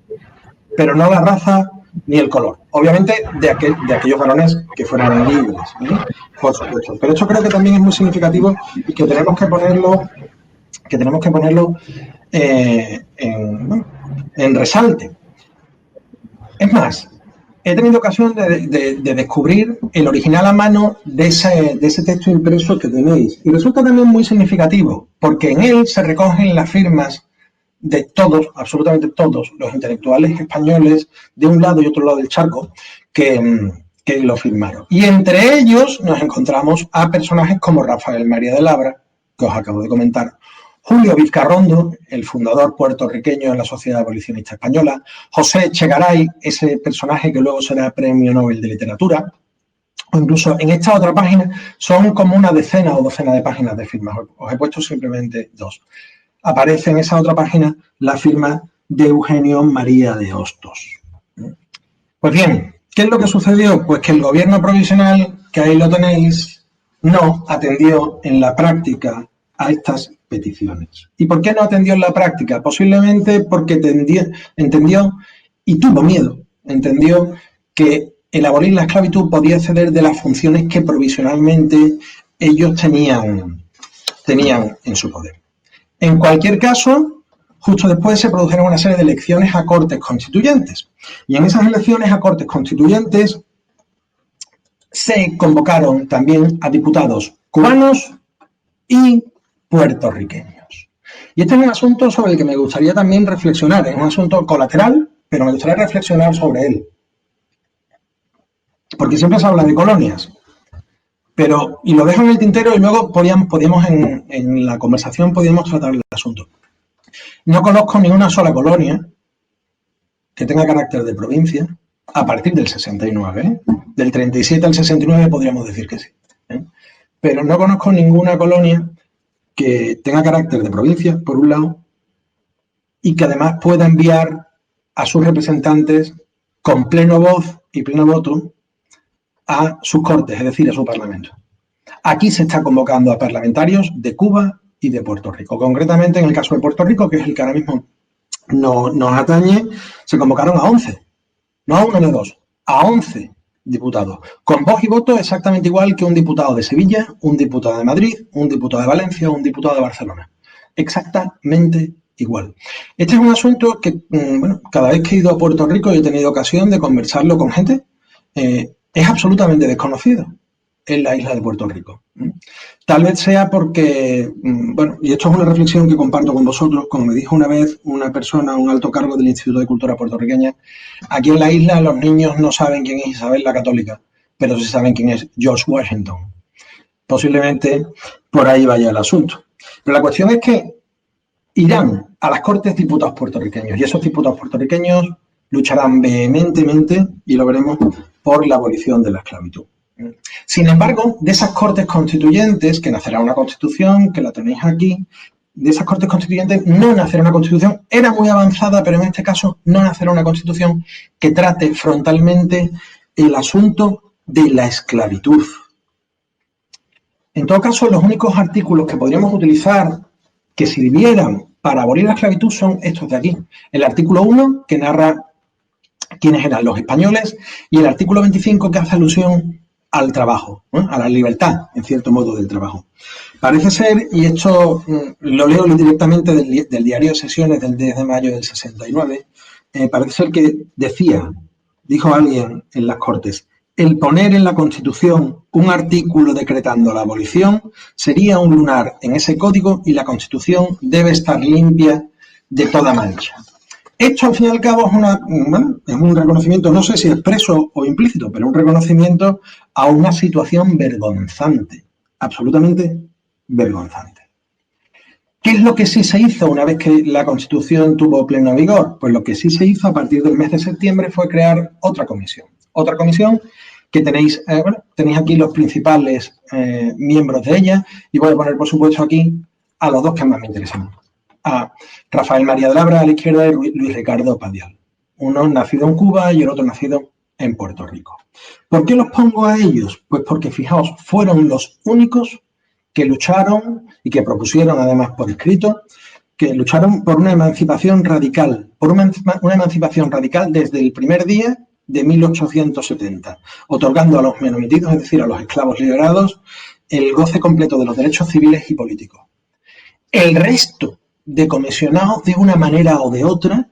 pero no la raza ni el color. Obviamente de aquellos varones que fueran libres, ¿eh? Por supuesto. Pero esto creo que también es muy significativo y que tenemos que ponerlo en resalte. Es más, he tenido ocasión de descubrir el original a mano de ese texto impreso que tenéis. Y resulta también muy significativo, porque en él se recogen las firmas de todos, absolutamente todos, los intelectuales españoles de un lado y otro lado del charco que lo firmaron. Y entre ellos nos encontramos a personajes como Rafael María de Labra, que os acabo de comentar, Julio Vizcarrondo, el fundador puertorriqueño de la Sociedad Abolicionista Española, José Echegaray, ese personaje que luego será Premio Nobel de Literatura, o incluso en esta otra página son como una decena o docena de páginas de firmas, os he puesto simplemente dos. Aparece en esa otra página la firma de Eugenio María de Hostos. Pues bien, ¿qué es lo que sucedió? Pues que el gobierno provisional, que ahí lo tenéis, no atendió en la práctica a estas peticiones. ¿Y por qué no atendió en la práctica? Posiblemente porque entendió y tuvo miedo, entendió que el abolir la esclavitud podía ceder de las funciones que provisionalmente ellos tenían en su poder. En cualquier caso, justo después se produjeron una serie de elecciones a Cortes Constituyentes. Y en esas elecciones a Cortes Constituyentes se convocaron también a diputados cubanos y puertorriqueños. Y este es un asunto sobre el que me gustaría también reflexionar. Es un asunto colateral, pero me gustaría reflexionar sobre él. Porque siempre se habla de colonias. Pero, y lo dejo en el tintero y luego podíamos en la conversación podíamos tratar el asunto. No conozco ni una sola colonia que tenga carácter de provincia a partir del 69. ¿eh? Del 37 al 69 podríamos decir que sí. ¿eh? Pero no conozco ninguna colonia que tenga carácter de provincia, por un lado, y que además pueda enviar a sus representantes con pleno voz y pleno voto a sus cortes, es decir, a su parlamento. Aquí se está convocando a parlamentarios de Cuba y de Puerto Rico. Concretamente, en el caso de Puerto Rico, que es el que ahora mismo nos atañe, se convocaron a 11, no a uno ni a dos, a 11 diputados, con voz y voto exactamente igual que un diputado de Sevilla, un diputado de Madrid, un diputado de Valencia, un diputado de Barcelona. Exactamente igual. Este es un asunto que, bueno, cada vez que he ido a Puerto Rico y he tenido ocasión de conversarlo con gente, es absolutamente desconocido en la isla de Puerto Rico. Tal vez sea porque, bueno, y esto es una reflexión que comparto con vosotros, como me dijo una vez una persona, un alto cargo del Instituto de Cultura Puertorriqueña, aquí en la isla los niños no saben quién es Isabel la Católica, pero sí saben quién es George Washington. Posiblemente por ahí vaya el asunto. Pero la cuestión es que irán a las Cortes diputados puertorriqueños, y esos diputados puertorriqueños lucharán vehementemente, y lo veremos, por la abolición de la esclavitud. Sin embargo, de esas Cortes Constituyentes, que nacerá una Constitución, que la tenéis aquí, de esas Cortes Constituyentes no nacerá una Constitución, era muy avanzada, pero en este caso no nacerá una Constitución que trate frontalmente el asunto de la esclavitud. En todo caso, los únicos artículos que podríamos utilizar que sirvieran para abolir la esclavitud son estos de aquí. El artículo 1, que narra quiénes eran los españoles, y el artículo 25, que hace alusión al trabajo, a la libertad, en cierto modo, del trabajo. Parece ser, y esto lo leo directamente del diario de sesiones del 10 de mayo del 69, parece ser que dijo alguien en las Cortes, el poner en la Constitución un artículo decretando la abolición sería un lunar en ese código y la Constitución debe estar limpia de toda mancha. Esto, al fin y al cabo, es un reconocimiento, no sé si expreso o implícito, pero un reconocimiento a una situación vergonzante, absolutamente vergonzante. ¿Qué es lo que sí se hizo una vez que la Constitución tuvo pleno vigor? Pues lo que sí se hizo a partir del mes de septiembre fue crear otra comisión. Otra comisión que tenéis aquí los principales miembros de ella, y voy a poner, por supuesto, aquí a los dos que más me interesan. A Rafael María de Labra a la izquierda y Luis Ricardo Padial. Uno nacido en Cuba y el otro nacido en Puerto Rico. ¿Por qué los pongo a ellos? Pues porque, fijaos, fueron los únicos que lucharon y que propusieron, además por escrito, que lucharon por una emancipación radical, una emancipación radical desde el primer día de 1870, otorgando a los menonitas, es decir, a los esclavos liberados, el goce completo de los derechos civiles y políticos. El resto de comisionados, de una manera o de otra,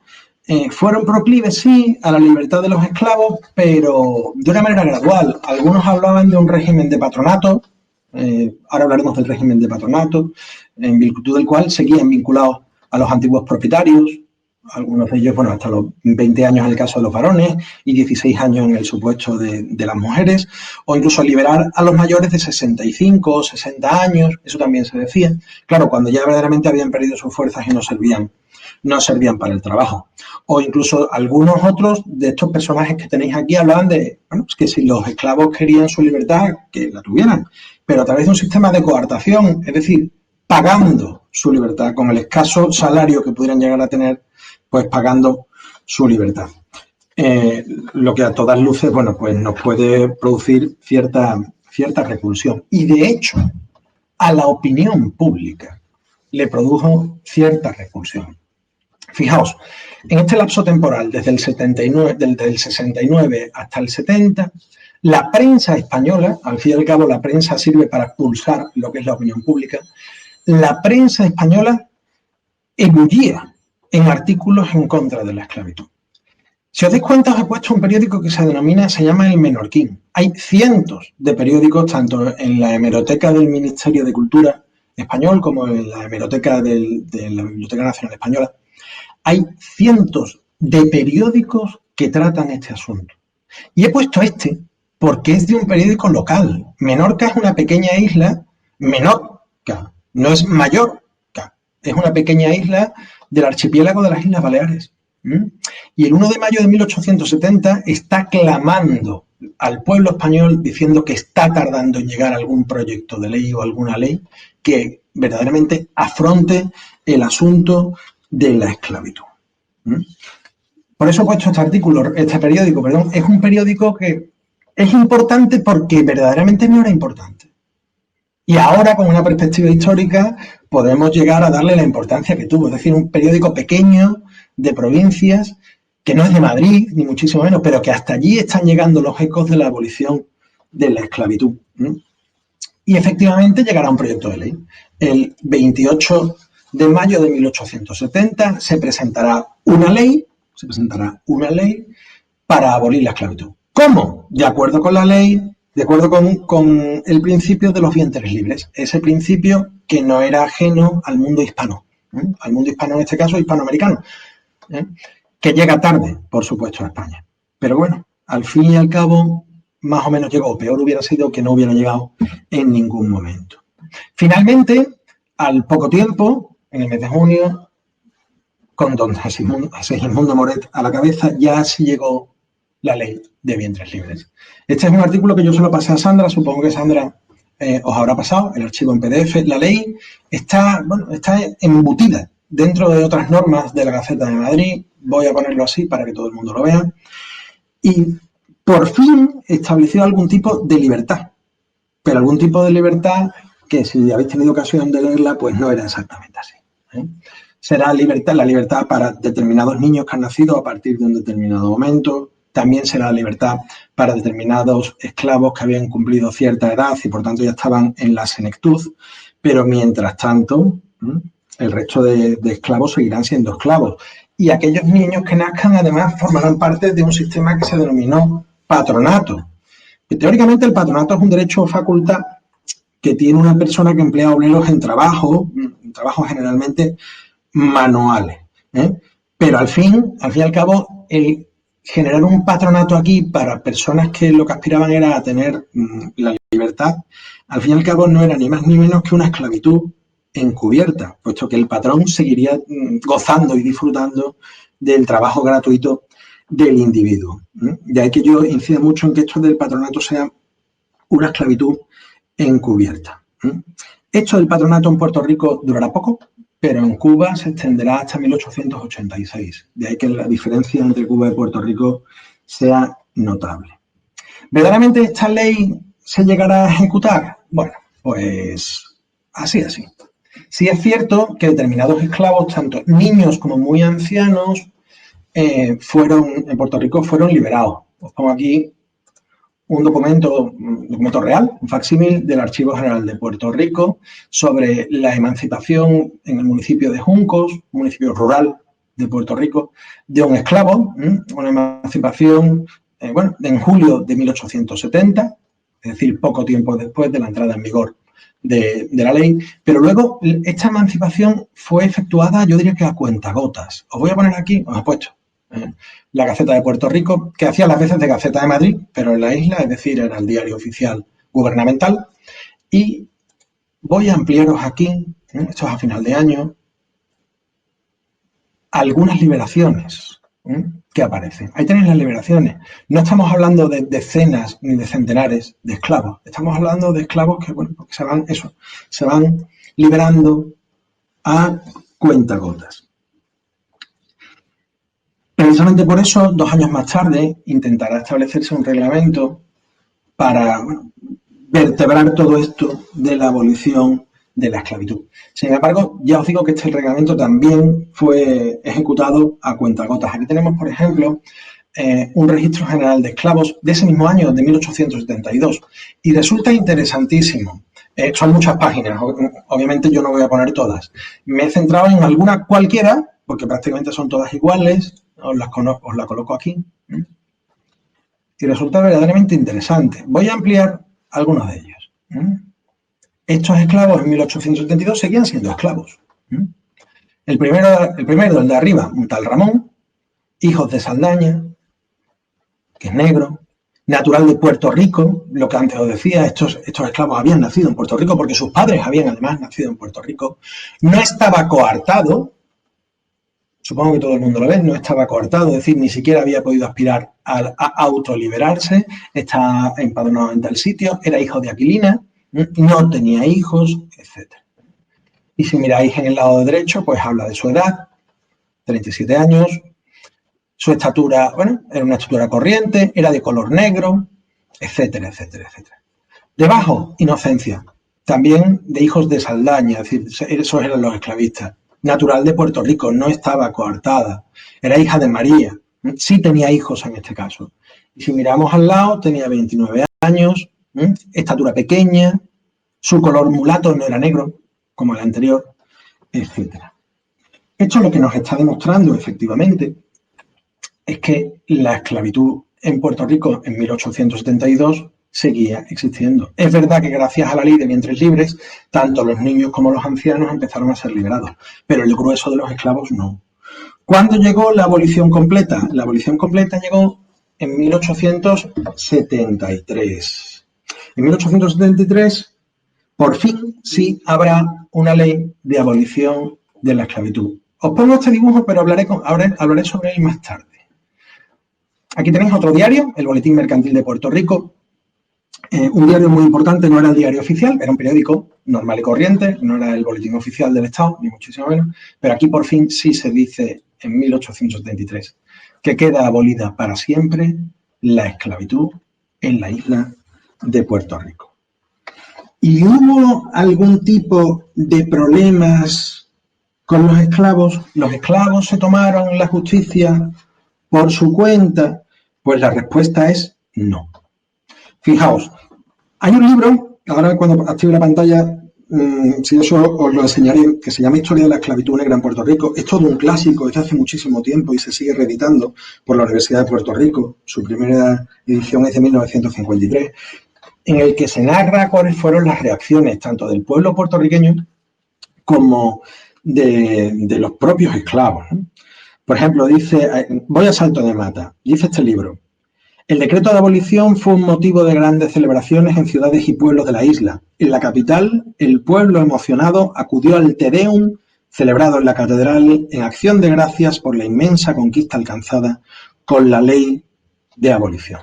fueron proclives, sí, a la libertad de los esclavos, pero de una manera gradual. Algunos hablaban de un régimen de patronato, ahora hablaremos del régimen de patronato, en virtud del cual seguían vinculados a los antiguos propietarios, algunos de ellos, bueno, hasta los 20 años en el caso de los varones y 16 años en el supuesto de las mujeres, o incluso liberar a los mayores de 65 o 60 años, eso también se decía, claro, cuando ya verdaderamente habían perdido sus fuerzas y no servían para el trabajo. O incluso algunos otros de estos personajes que tenéis aquí hablaban de, bueno, es que si los esclavos querían su libertad, que la tuvieran, pero a través de un sistema de coartación, es decir, pagando su libertad con el escaso salario que pudieran llegar a tener, pues pagando su libertad. Lo que a todas luces, bueno, pues nos puede producir cierta repulsión. Y de hecho, a la opinión pública le produjo cierta repulsión. Fijaos, en este lapso temporal, desde el 69 hasta el 70, la prensa española, al fin y al cabo la prensa sirve para expulsar lo que es la opinión pública, la prensa española ebullía en artículos en contra de la esclavitud. Si os dais cuenta, os he puesto un periódico que se llama El Menorquín. Hay cientos de periódicos, tanto en la hemeroteca del Ministerio de Cultura español como en la hemeroteca de la Biblioteca Nacional Española. Hay cientos de periódicos que tratan este asunto. Y he puesto este porque es de un periódico local. Menorca es una pequeña isla, Menorca, no es Mallorca, es una pequeña isla del archipiélago de las Islas Baleares. Y el 1 de mayo de 1870 está clamando al pueblo español diciendo que está tardando en llegar algún proyecto de ley o alguna ley que verdaderamente afronte el asunto de la esclavitud. Por eso he puesto este periódico, es un periódico que es importante porque verdaderamente no era importante. Y ahora, con una perspectiva histórica, podemos llegar a darle la importancia que tuvo. Es decir, un periódico pequeño, de provincias, que no es de Madrid, ni muchísimo menos, pero que hasta allí están llegando los ecos de la abolición de la esclavitud. Y efectivamente llegará un proyecto de ley. El 28 de mayo de 1870 se presentará una ley para abolir la esclavitud. ¿Cómo? De acuerdo con la ley, de acuerdo con el principio de los vientres libres, ese principio que no era ajeno al mundo hispano, al mundo hispano en este caso hispanoamericano, que llega tarde, por supuesto, a España. Pero bueno, al fin y al cabo, más o menos llegó. Peor hubiera sido que no hubiera llegado en ningún momento. Finalmente, al poco tiempo, en el mes de junio, con don Segismundo Moret a la cabeza, ya se llegó la ley de vientres libres. Este es un artículo que yo se lo pasé a Sandra, supongo que Sandra os habrá pasado, el archivo en PDF. La ley está embutida dentro de otras normas de la Gaceta de Madrid, voy a ponerlo así para que todo el mundo lo vea, y por fin estableció algún tipo de libertad, pero algún tipo de libertad que, si habéis tenido ocasión de leerla, pues no era exactamente así, ¿eh? Será la libertad para determinados niños que han nacido a partir de un determinado momento. También será la libertad para determinados esclavos que habían cumplido cierta edad y por tanto ya estaban en la senectud, pero mientras tanto el resto de esclavos seguirán siendo esclavos. Y aquellos niños que nazcan además formarán parte de un sistema que se denominó patronato. Que teóricamente el patronato es un derecho o facultad que tiene una persona que emplea obreros en trabajos generalmente manuales, ¿eh? Pero al fin y al cabo, el generar un patronato aquí para personas que lo que aspiraban era a tener la libertad, al fin y al cabo no era ni más ni menos que una esclavitud encubierta, puesto que el patrón seguiría gozando y disfrutando del trabajo gratuito del individuo. De ahí que yo incido mucho en que esto del patronato sea una esclavitud encubierta. Esto del patronato en Puerto Rico durará poco, pero en Cuba se extenderá hasta 1886. De ahí que la diferencia entre Cuba y Puerto Rico sea notable. ¿Verdaderamente esta ley se llegará a ejecutar? Bueno, pues así. Sí es cierto que determinados esclavos, tanto niños como muy ancianos, en Puerto Rico fueron liberados. Os pongo aquí un documento real, un facsímil del Archivo General de Puerto Rico sobre la emancipación en el municipio de Juncos, un municipio rural de Puerto Rico, de un esclavo, una emancipación en julio de 1870, es decir, poco tiempo después de la entrada en vigor de la ley, pero luego esta emancipación fue efectuada, yo diría que a cuentagotas. Os voy a poner aquí, os he puesto la Gaceta de Puerto Rico, que hacía las veces de Gaceta de Madrid, pero en la isla, es decir, era el diario oficial gubernamental. Y voy a ampliaros aquí, esto es a final de año, algunas liberaciones que aparecen. Ahí tenéis las liberaciones. No estamos hablando de decenas ni de centenares de esclavos. Estamos hablando de esclavos que, se van liberando a cuentagotas. Precisamente por eso, 2 años más tarde, intentará establecerse un reglamento para vertebrar todo esto de la abolición de la esclavitud. Sin embargo, ya os digo que este reglamento también fue ejecutado a cuentagotas. Aquí tenemos, por ejemplo, un registro general de esclavos de ese mismo año, de 1872, y resulta interesantísimo. Son muchas páginas, obviamente yo no voy a poner todas. Me he centrado en alguna cualquiera, porque prácticamente son todas iguales. Os la coloco aquí. Y resulta verdaderamente interesante. Voy a ampliar algunos de ellos. Estos esclavos en 1872 seguían siendo esclavos. El primero, el de arriba, un tal Ramón, hijos de Saldaña, que es negro, natural de Puerto Rico, lo que antes os decía, estos esclavos habían nacido en Puerto Rico porque sus padres habían además nacido en Puerto Rico. No estaba coartado. Supongo que todo el mundo lo ve, no estaba coartado, es decir, ni siquiera había podido aspirar a autoliberarse, está empadronado en tal sitio, era hijo de Aquilina, no tenía hijos, etc. Y si miráis en el lado derecho, pues habla de su edad, 37 años, su estatura, era una estatura corriente, era de color negro, etcétera. Debajo, inocencia, también de hijos de Saldaña, es decir, esos eran los esclavistas. Natural de Puerto Rico, no estaba coartada, era hija de María, sí tenía hijos en este caso. Y si miramos al lado, tenía 29 años, estatura pequeña, su color mulato no era negro, como el anterior, etc. Esto lo que nos está demostrando, efectivamente, es que la esclavitud en Puerto Rico en 1872 seguía existiendo. Es verdad que gracias a la ley de vientres libres, tanto los niños como los ancianos empezaron a ser liberados, pero el grueso de los esclavos no. ¿Cuándo llegó la abolición completa? La abolición completa llegó en 1873. En 1873, por fin, sí habrá una ley de abolición de la esclavitud. Os pongo este dibujo, pero hablaré sobre él más tarde. Aquí tenéis otro diario, el Boletín Mercantil de Puerto Rico. Un diario muy importante, no era el diario oficial, era un periódico normal y corriente, no era el boletín oficial del Estado, ni muchísimo menos, pero aquí por fin sí se dice en 1873 que queda abolida para siempre la esclavitud en la isla de Puerto Rico. ¿Y hubo algún tipo de problemas con los esclavos? ¿Los esclavos se tomaron la justicia por su cuenta? Pues la respuesta es no. Fijaos, hay un libro, ahora cuando active la pantalla, si eso os lo enseñaré, que se llama Historia de la esclavitud negra en Puerto Rico. Es todo un clásico desde hace muchísimo tiempo y se sigue reeditando por la Universidad de Puerto Rico. Su primera edición es de 1953, en el que se narra cuáles fueron las reacciones tanto del pueblo puertorriqueño como de los propios esclavos, ¿no? Por ejemplo, dice, voy a salto de mata, dice este libro: el decreto de abolición fue un motivo de grandes celebraciones en ciudades y pueblos de la isla. En la capital, el pueblo emocionado acudió al Te Deum celebrado en la catedral en acción de gracias por la inmensa conquista alcanzada con la ley de abolición.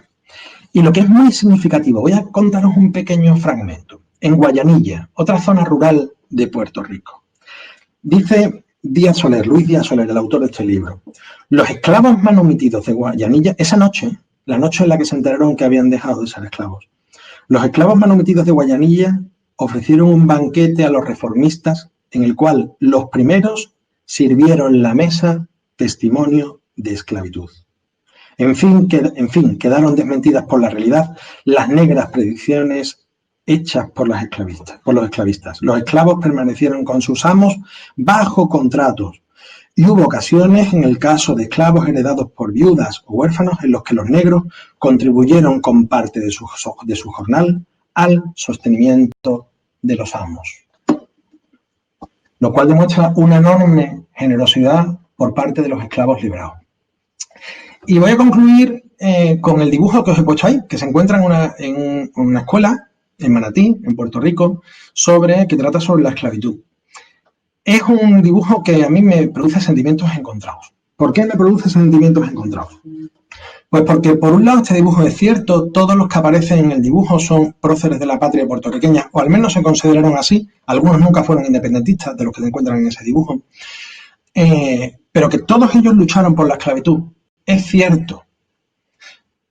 Y lo que es muy significativo, voy a contaros un pequeño fragmento. En Guayanilla, otra zona rural de Puerto Rico, dice Luis Díaz Soler, el autor de este libro: los esclavos manumitidos de Guayanilla, esa noche, la noche en la que se enteraron que habían dejado de ser esclavos, los esclavos manumitidos de Guayanilla ofrecieron un banquete a los reformistas en el cual los primeros sirvieron la mesa testimonio de esclavitud. En fin, quedaron desmentidas por la realidad las negras predicciones hechas por los esclavistas. Los esclavos permanecieron con sus amos bajo contratos. Y hubo ocasiones, en el caso de esclavos heredados por viudas o huérfanos, en los que los negros contribuyeron con parte de su jornal al sostenimiento de los amos. Lo cual demuestra una enorme generosidad por parte de los esclavos liberados. Y voy a concluir con el dibujo que os he puesto ahí, que se encuentra en una escuela en Manatí, en Puerto Rico, que trata sobre la esclavitud. Es un dibujo que a mí me produce sentimientos encontrados. ¿Por qué me produce sentimientos encontrados? Pues porque, por un lado, este dibujo es cierto, todos los que aparecen en el dibujo son próceres de la patria puertorriqueña, o al menos se consideraron así, algunos nunca fueron independentistas de los que se encuentran en ese dibujo, pero que todos ellos lucharon por la esclavitud, es cierto.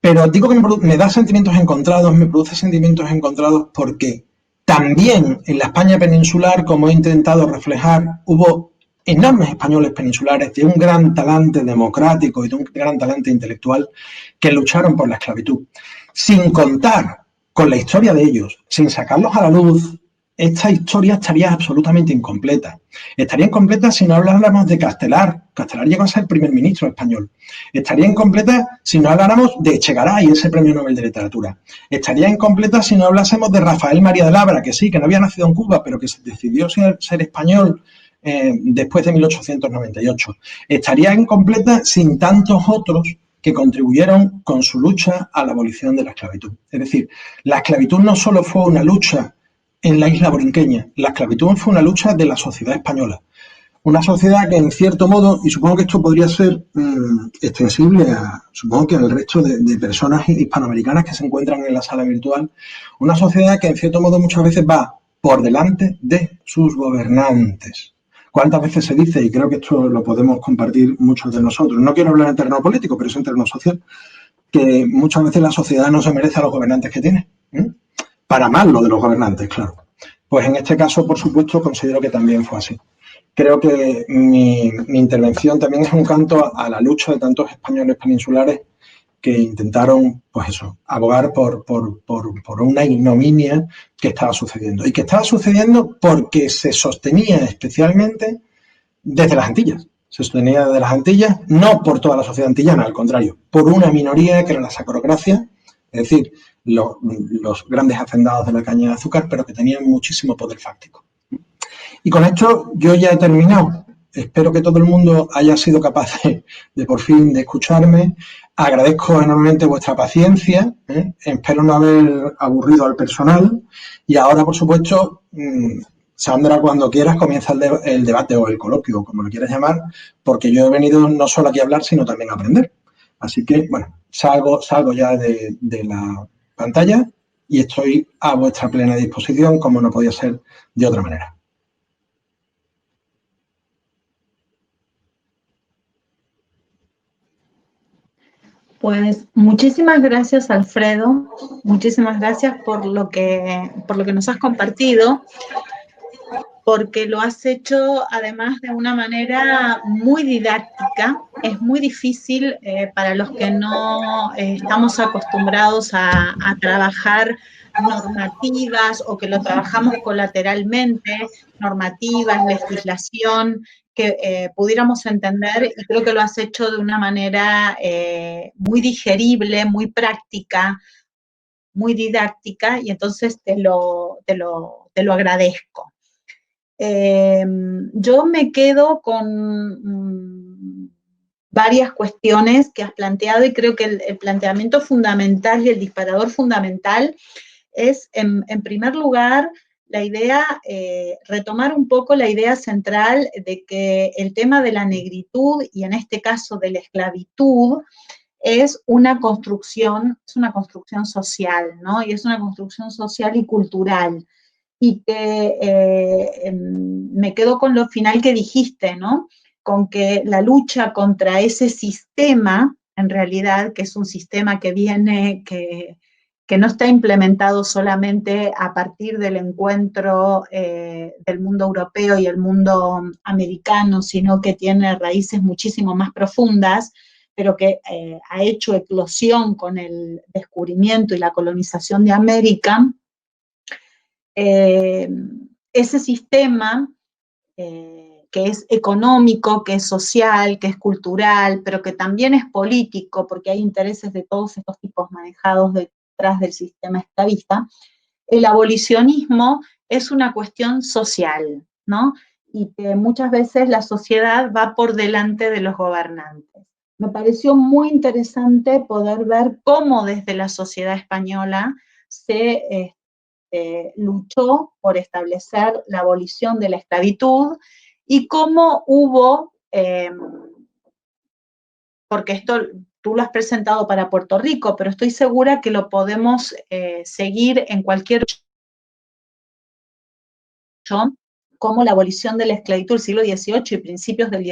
Pero digo que me da sentimientos encontrados, me produce sentimientos encontrados porque también en la España peninsular, como he intentado reflejar, hubo enormes españoles peninsulares de un gran talante democrático y de un gran talante intelectual que lucharon por la esclavitud. Sin contar con la historia de ellos, sin sacarlos a la luz, esta historia estaría absolutamente incompleta. Estaría incompleta si no habláramos de Castelar. Castelar llegó a ser primer ministro español. Estaría incompleta si no habláramos de Echegaray, ese premio Nobel de Literatura. Estaría incompleta si no hablásemos de Rafael María de Labra, que sí, que no había nacido en Cuba, pero que decidió ser español después de 1898. Estaría incompleta sin tantos otros que contribuyeron con su lucha a la abolición de la esclavitud. Es decir, la esclavitud no solo fue una lucha en la isla borinqueña, la esclavitud fue una lucha de la sociedad española. Una sociedad que, en cierto modo, y supongo que esto podría ser extensible supongo que al resto de personas hispanoamericanas que se encuentran en la sala virtual, una sociedad que, en cierto modo, muchas veces va por delante de sus gobernantes. ¿Cuántas veces se dice, y creo que esto lo podemos compartir muchos de nosotros, no quiero hablar en terreno político, pero es en terreno social, que muchas veces la sociedad no se merece a los gobernantes que tiene? Para mal lo de los gobernantes, claro. Pues en este caso, por supuesto, considero que también fue así. Creo que mi intervención también es un canto a la lucha de tantos españoles peninsulares que intentaron, pues eso, abogar por una ignominia que estaba sucediendo. Y que estaba sucediendo porque se sostenía especialmente desde las Antillas. Se sostenía desde las Antillas, no por toda la sociedad antillana, al contrario, por una minoría que era la sacrocracia, es decir, los grandes hacendados de la caña de azúcar, pero que tenían muchísimo poder fáctico. Y con esto yo ya he terminado. Espero que todo el mundo haya sido capaz de por fin de escucharme. Agradezco enormemente vuestra paciencia, espero no haber aburrido al personal y ahora, por supuesto, Sandra, cuando quieras comienza el debate o el coloquio, como lo quieras llamar, porque yo he venido no solo aquí a hablar, sino también a aprender. Así que, bueno, salgo ya de la pantalla y estoy a vuestra plena disposición, como no podía ser de otra manera. Pues muchísimas gracias, Alfredo. Muchísimas gracias por lo que nos has compartido, porque lo has hecho además de una manera muy didáctica. Es muy difícil para los que no estamos acostumbrados a trabajar normativas o que lo trabajamos colateralmente, normativas, legislación, que pudiéramos entender, y creo que lo has hecho de una manera muy digerible, muy práctica, muy didáctica, y entonces te lo agradezco. Yo me quedo con varias cuestiones que has planteado, y creo que el planteamiento fundamental y el disparador fundamental es, en primer lugar, la idea, retomar un poco la idea central de que el tema de la negritud, y en este caso de la esclavitud, es una construcción social, ¿no? Y es una construcción social y cultural. Y que me quedo con lo final que dijiste, ¿no? Con que la lucha contra ese sistema, en realidad, que es un sistema que viene, que no está implementado solamente a partir del encuentro del mundo europeo y el mundo americano, sino que tiene raíces muchísimo más profundas, pero que ha hecho eclosión con el descubrimiento y la colonización de América. Ese sistema que es económico, que es social, que es cultural, pero que también es político, porque hay intereses de todos estos tipos manejados detrás del sistema esclavista. El abolicionismo es una cuestión social, ¿no? Y que muchas veces la sociedad va por delante de los gobernantes. Me pareció muy interesante poder ver cómo desde la sociedad española se luchó por establecer la abolición de la esclavitud, y cómo hubo, porque esto tú lo has presentado para Puerto Rico, pero estoy segura que lo podemos seguir en cualquier como la abolición de la esclavitud del siglo XVIII y principios del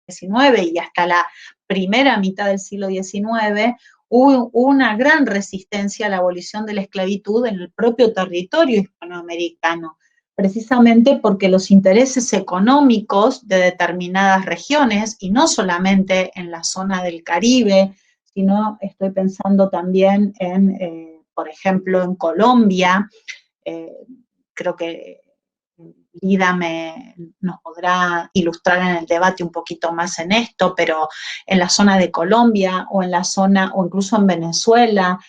XIX y hasta la primera mitad del siglo XIX, hubo una gran resistencia a la abolición de la esclavitud en el propio territorio hispanoamericano, precisamente porque los intereses económicos de determinadas regiones, y no solamente en la zona del Caribe, sino estoy pensando también en, por ejemplo, en Colombia, creo que Lida nos podrá ilustrar en el debate un poquito más en esto, pero en la zona de Colombia o en la zona, o incluso en Venezuela,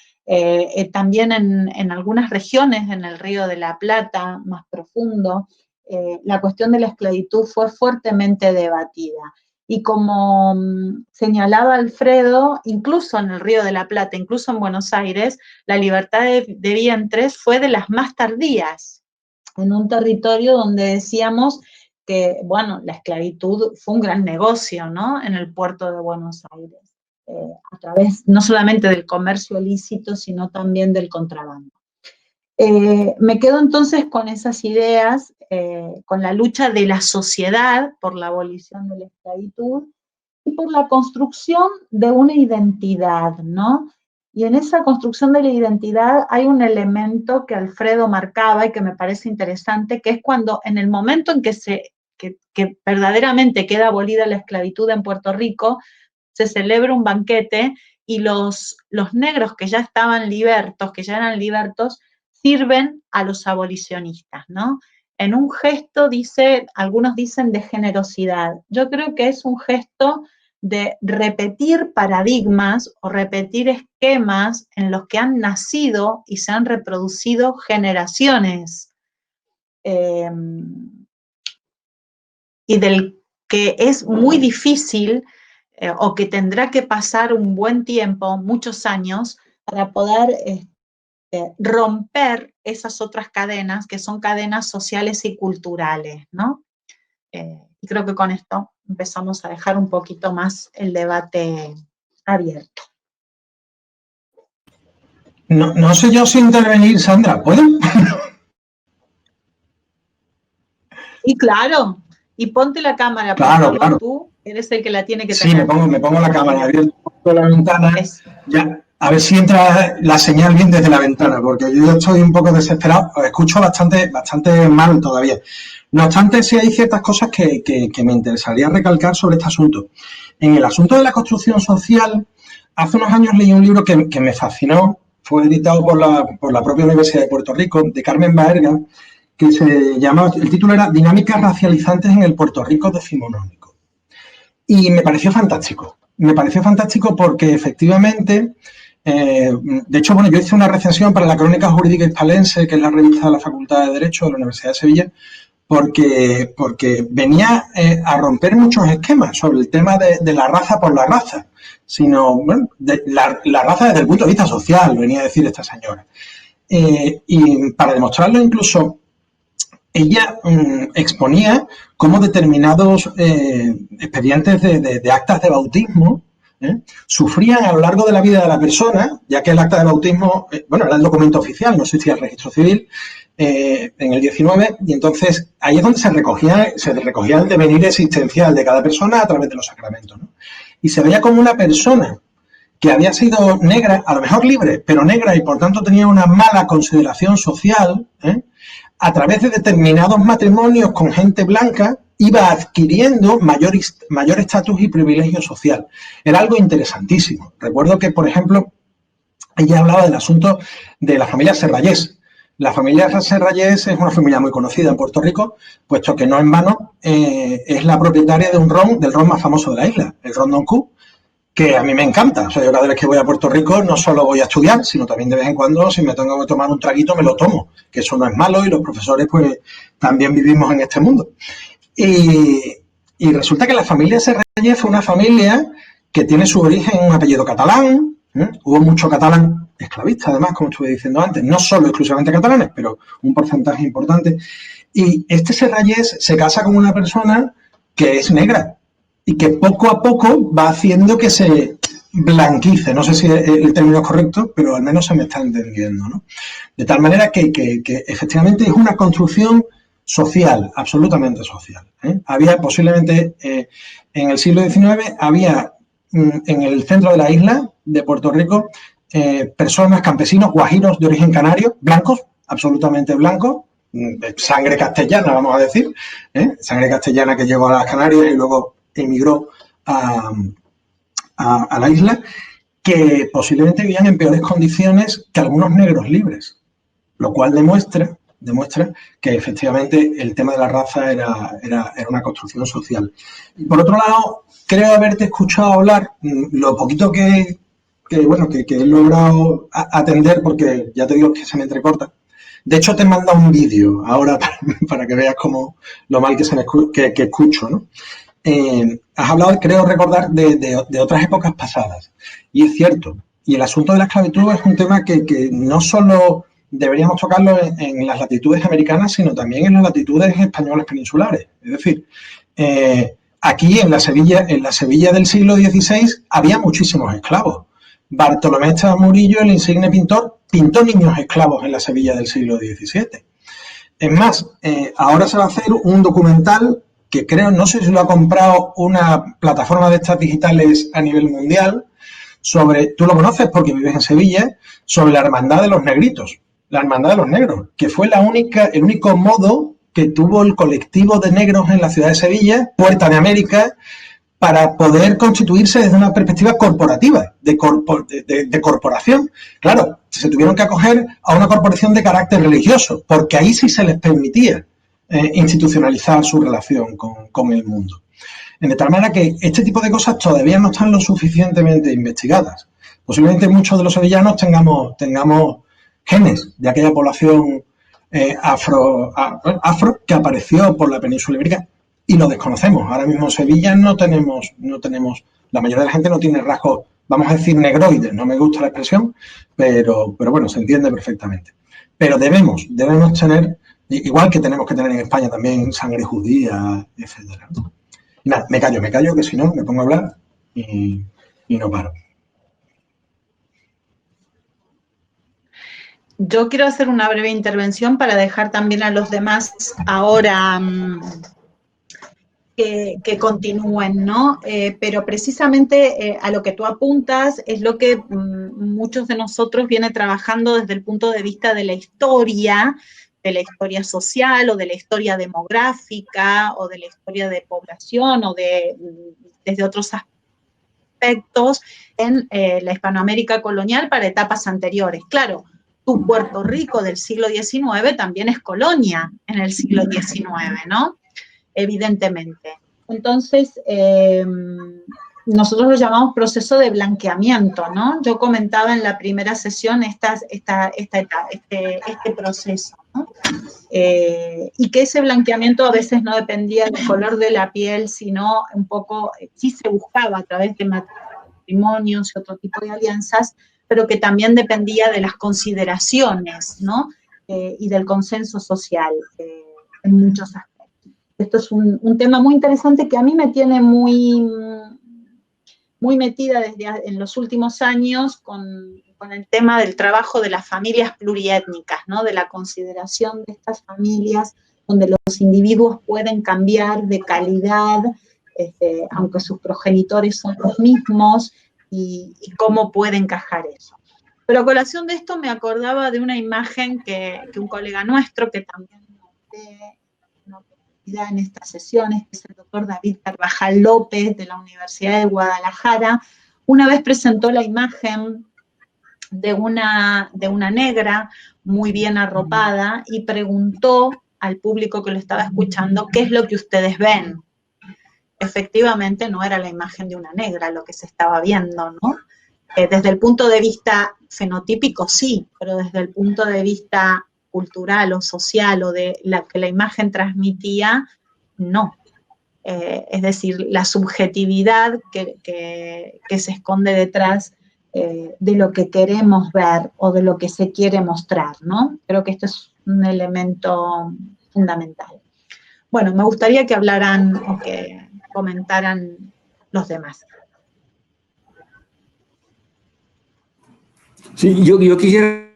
también en algunas regiones, en el Río de la Plata, más profundo, la cuestión de la esclavitud fue fuertemente debatida. Y como señalaba Alfredo, incluso en el Río de la Plata, incluso en Buenos Aires, la libertad de vientres fue de las más tardías, en un territorio donde decíamos que, bueno, la esclavitud fue un gran negocio, ¿no? En el puerto de Buenos Aires, a través no solamente del comercio ilícito, sino también del contrabando. Me quedo entonces con esas ideas, con la lucha de la sociedad por la abolición de la esclavitud y por la construcción de una identidad, ¿no? Y en esa construcción de la identidad hay un elemento que Alfredo marcaba y que me parece interesante, que es cuando en el momento en que verdaderamente queda abolida la esclavitud en Puerto Rico, se celebra un banquete y los negros que ya estaban libertos, que ya eran libertos, sirven a los abolicionistas, ¿no? En un gesto, algunos dicen de generosidad. Yo creo que es un gesto de repetir paradigmas o repetir esquemas en los que han nacido y se han reproducido generaciones, y del que es muy difícil o que tendrá que pasar un buen tiempo, muchos años, para poder romper esas otras cadenas que son cadenas sociales y culturales, ¿no? Y creo que con esto empezamos a dejar un poquito más el debate abierto. No sé yo si intervenir, Sandra, ¿puedo? Y claro, y ponte la cámara, por Claro, favor, claro. tú eres el que la tiene que Sí, tener. me pongo la cámara abierta la ventana. Ya, a ver si entra la señal bien desde la ventana, porque yo estoy un poco desesperado. Os escucho bastante mal todavía. No obstante, sí hay ciertas cosas que me interesaría recalcar sobre este asunto. En el asunto de la construcción social, hace unos años leí un libro que me fascinó. Fue editado por la propia Universidad de Puerto Rico, de Carmen Baerga, que se llama, el título era Dinámicas racializantes en el Puerto Rico decimonónico. Y me pareció fantástico. Me pareció fantástico porque efectivamente, de hecho, bueno, yo hice una recensión para la Crónica Jurídica Hispalense, que es la revista de la Facultad de Derecho de la Universidad de Sevilla, porque venía a romper muchos esquemas sobre el tema de la raza por la raza, sino, bueno, de la raza desde el punto de vista social, venía a decir esta señora. Y para demostrarlo incluso, ella exponía cómo determinados expedientes de actas de bautismo sufrían a lo largo de la vida de la persona, ya que el acta de bautismo, bueno, era el documento oficial, no existía el registro civil en el 19, y entonces ahí es donde se recogía el devenir existencial de cada persona a través de los sacramentos, ¿no? Y se veía como una persona que había sido negra, a lo mejor libre, pero negra, y por tanto tenía una mala consideración social, a través de determinados matrimonios con gente blanca, iba adquiriendo mayor estatus y privilegio social. Era algo interesantísimo. Recuerdo que, por ejemplo, ella hablaba del asunto de la familia Serrayés. La familia Serrayés es una familia muy conocida en Puerto Rico, puesto que no en vano es la propietaria de del ron más famoso de la isla, el ron Don Q, que a mí me encanta. O sea, yo cada vez que voy a Puerto Rico no solo voy a estudiar, sino también de vez en cuando, si me tengo que tomar un traguito, me lo tomo, que eso no es malo, y los profesores pues también vivimos en este mundo. Y resulta que la familia Serrayés fue una familia que tiene su origen en un apellido catalán. Hubo mucho catalán esclavista, además, como estuve diciendo antes, no solo exclusivamente catalanes, pero un porcentaje importante. Y este Serrayés se casa con una persona que es negra y que poco a poco va haciendo que se blanquice. No sé si el término es correcto, pero al menos se me está entendiendo, ¿no? De tal manera que efectivamente es una construcción social, absolutamente social. Había posiblemente en el siglo XIX, había en el centro de la isla de Puerto Rico personas, campesinos, guajiros de origen canario, blancos, absolutamente blancos, sangre castellana, vamos a decir, sangre castellana que llegó a las Canarias y luego emigró a la isla, que posiblemente vivían en peores condiciones que algunos negros libres, lo cual demuestra que efectivamente el tema de la raza era una construcción social. Y por otro lado, creo haberte escuchado hablar, lo poquito que he logrado atender, porque ya te digo que se me entrecorta. De hecho, te he mandado un vídeo ahora para que veas lo mal que escucho, ¿no? Has hablado, creo recordar, de otras épocas pasadas. Y es cierto. Y el asunto de la esclavitud es un tema que no solo deberíamos tocarlo en las latitudes americanas, sino también en las latitudes españolas peninsulares. Es decir, aquí en la Sevilla del siglo XVI había muchísimos esclavos. Bartolomé Esteban Murillo, el insigne pintor, pintó niños esclavos en la Sevilla del siglo XVII. Es más, ahora se va a hacer un documental que creo, no sé si lo ha comprado una plataforma de estas digitales a nivel mundial, tú lo conoces porque vives en Sevilla, sobre la Hermandad de los Negritos, la Hermandad de los Negros, que fue el único modo que tuvo el colectivo de negros en la ciudad de Sevilla, Puerta de América, para poder constituirse desde una perspectiva corporativa, de corporación. Claro, se tuvieron que acoger a una corporación de carácter religioso, porque ahí sí se les permitía institucionalizar su relación con el mundo. De tal manera que este tipo de cosas todavía no están lo suficientemente investigadas. Posiblemente muchos de los sevillanos tengamos genes de aquella población afro que apareció por la península ibérica y lo desconocemos. Ahora mismo en Sevilla no tenemos, la mayoría de la gente no tiene rasgos vamos a decir negroides, no me gusta la expresión, pero bueno, se entiende perfectamente. Pero debemos tener, igual que tenemos que tener en España también sangre judía, etcétera. Y nada, me callo, que si no me pongo a hablar y no paro. Yo quiero hacer una breve intervención para dejar también a los demás ahora que continúen, ¿no? Pero precisamente a lo que tú apuntas es lo que muchos de nosotros viene trabajando desde el punto de vista de la historia social o de la historia demográfica o de la historia de población o desde otros aspectos en la Hispanoamérica colonial para etapas anteriores. Claro, tu Puerto Rico del siglo XIX también es colonia en el siglo XIX, ¿no? Evidentemente. Entonces, nosotros lo llamamos proceso de blanqueamiento, ¿no? Yo comentaba en la primera sesión este proceso, ¿no? Y que ese blanqueamiento a veces no dependía del color de la piel, sino un poco, sí se buscaba a través de matrimonios y otro tipo de alianzas, pero que también dependía de las consideraciones, ¿no? Y del consenso social en muchos aspectos. Esto es un tema muy interesante que a mí me tiene muy metida en los últimos años con el tema del trabajo de las familias pluriétnicas, ¿no? De la consideración de estas familias donde los individuos pueden cambiar de calidad, aunque sus progenitores son los mismos, y cómo puede encajar eso. Pero a colación de esto me acordaba de una imagen que un colega nuestro, que también en estas sesiones, que es el doctor David Carvajal López de la Universidad de Guadalajara, una vez presentó la imagen de una negra muy bien arropada y preguntó al público que lo estaba escuchando, ¿qué es lo que ustedes ven? Efectivamente no era la imagen de una negra lo que se estaba viendo, ¿no? Desde el punto de vista fenotípico sí, pero desde el punto de vista cultural o social o de la que la imagen transmitía, no. Es decir, la subjetividad que se esconde detrás de lo que queremos ver o de lo que se quiere mostrar, ¿no? Creo que esto es un elemento fundamental. Bueno, me gustaría que hablaran o que comentaran los demás. Sí, yo quisiera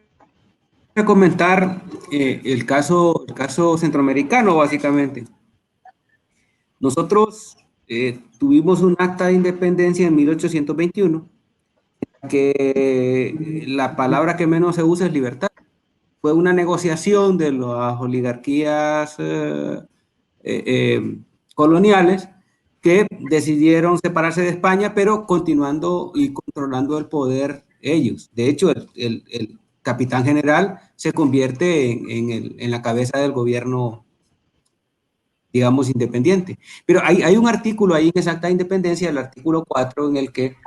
comentar el caso centroamericano, básicamente. Nosotros tuvimos un acta de independencia en 1821, que la palabra que menos se usa es libertad. Fue una negociación de las oligarquías coloniales que decidieron separarse de España, pero continuando y controlando el poder ellos. De hecho, el capitán general se convierte en la cabeza del gobierno, digamos, independiente. Pero hay un artículo ahí en esa acta de independencia, el artículo 4, en el que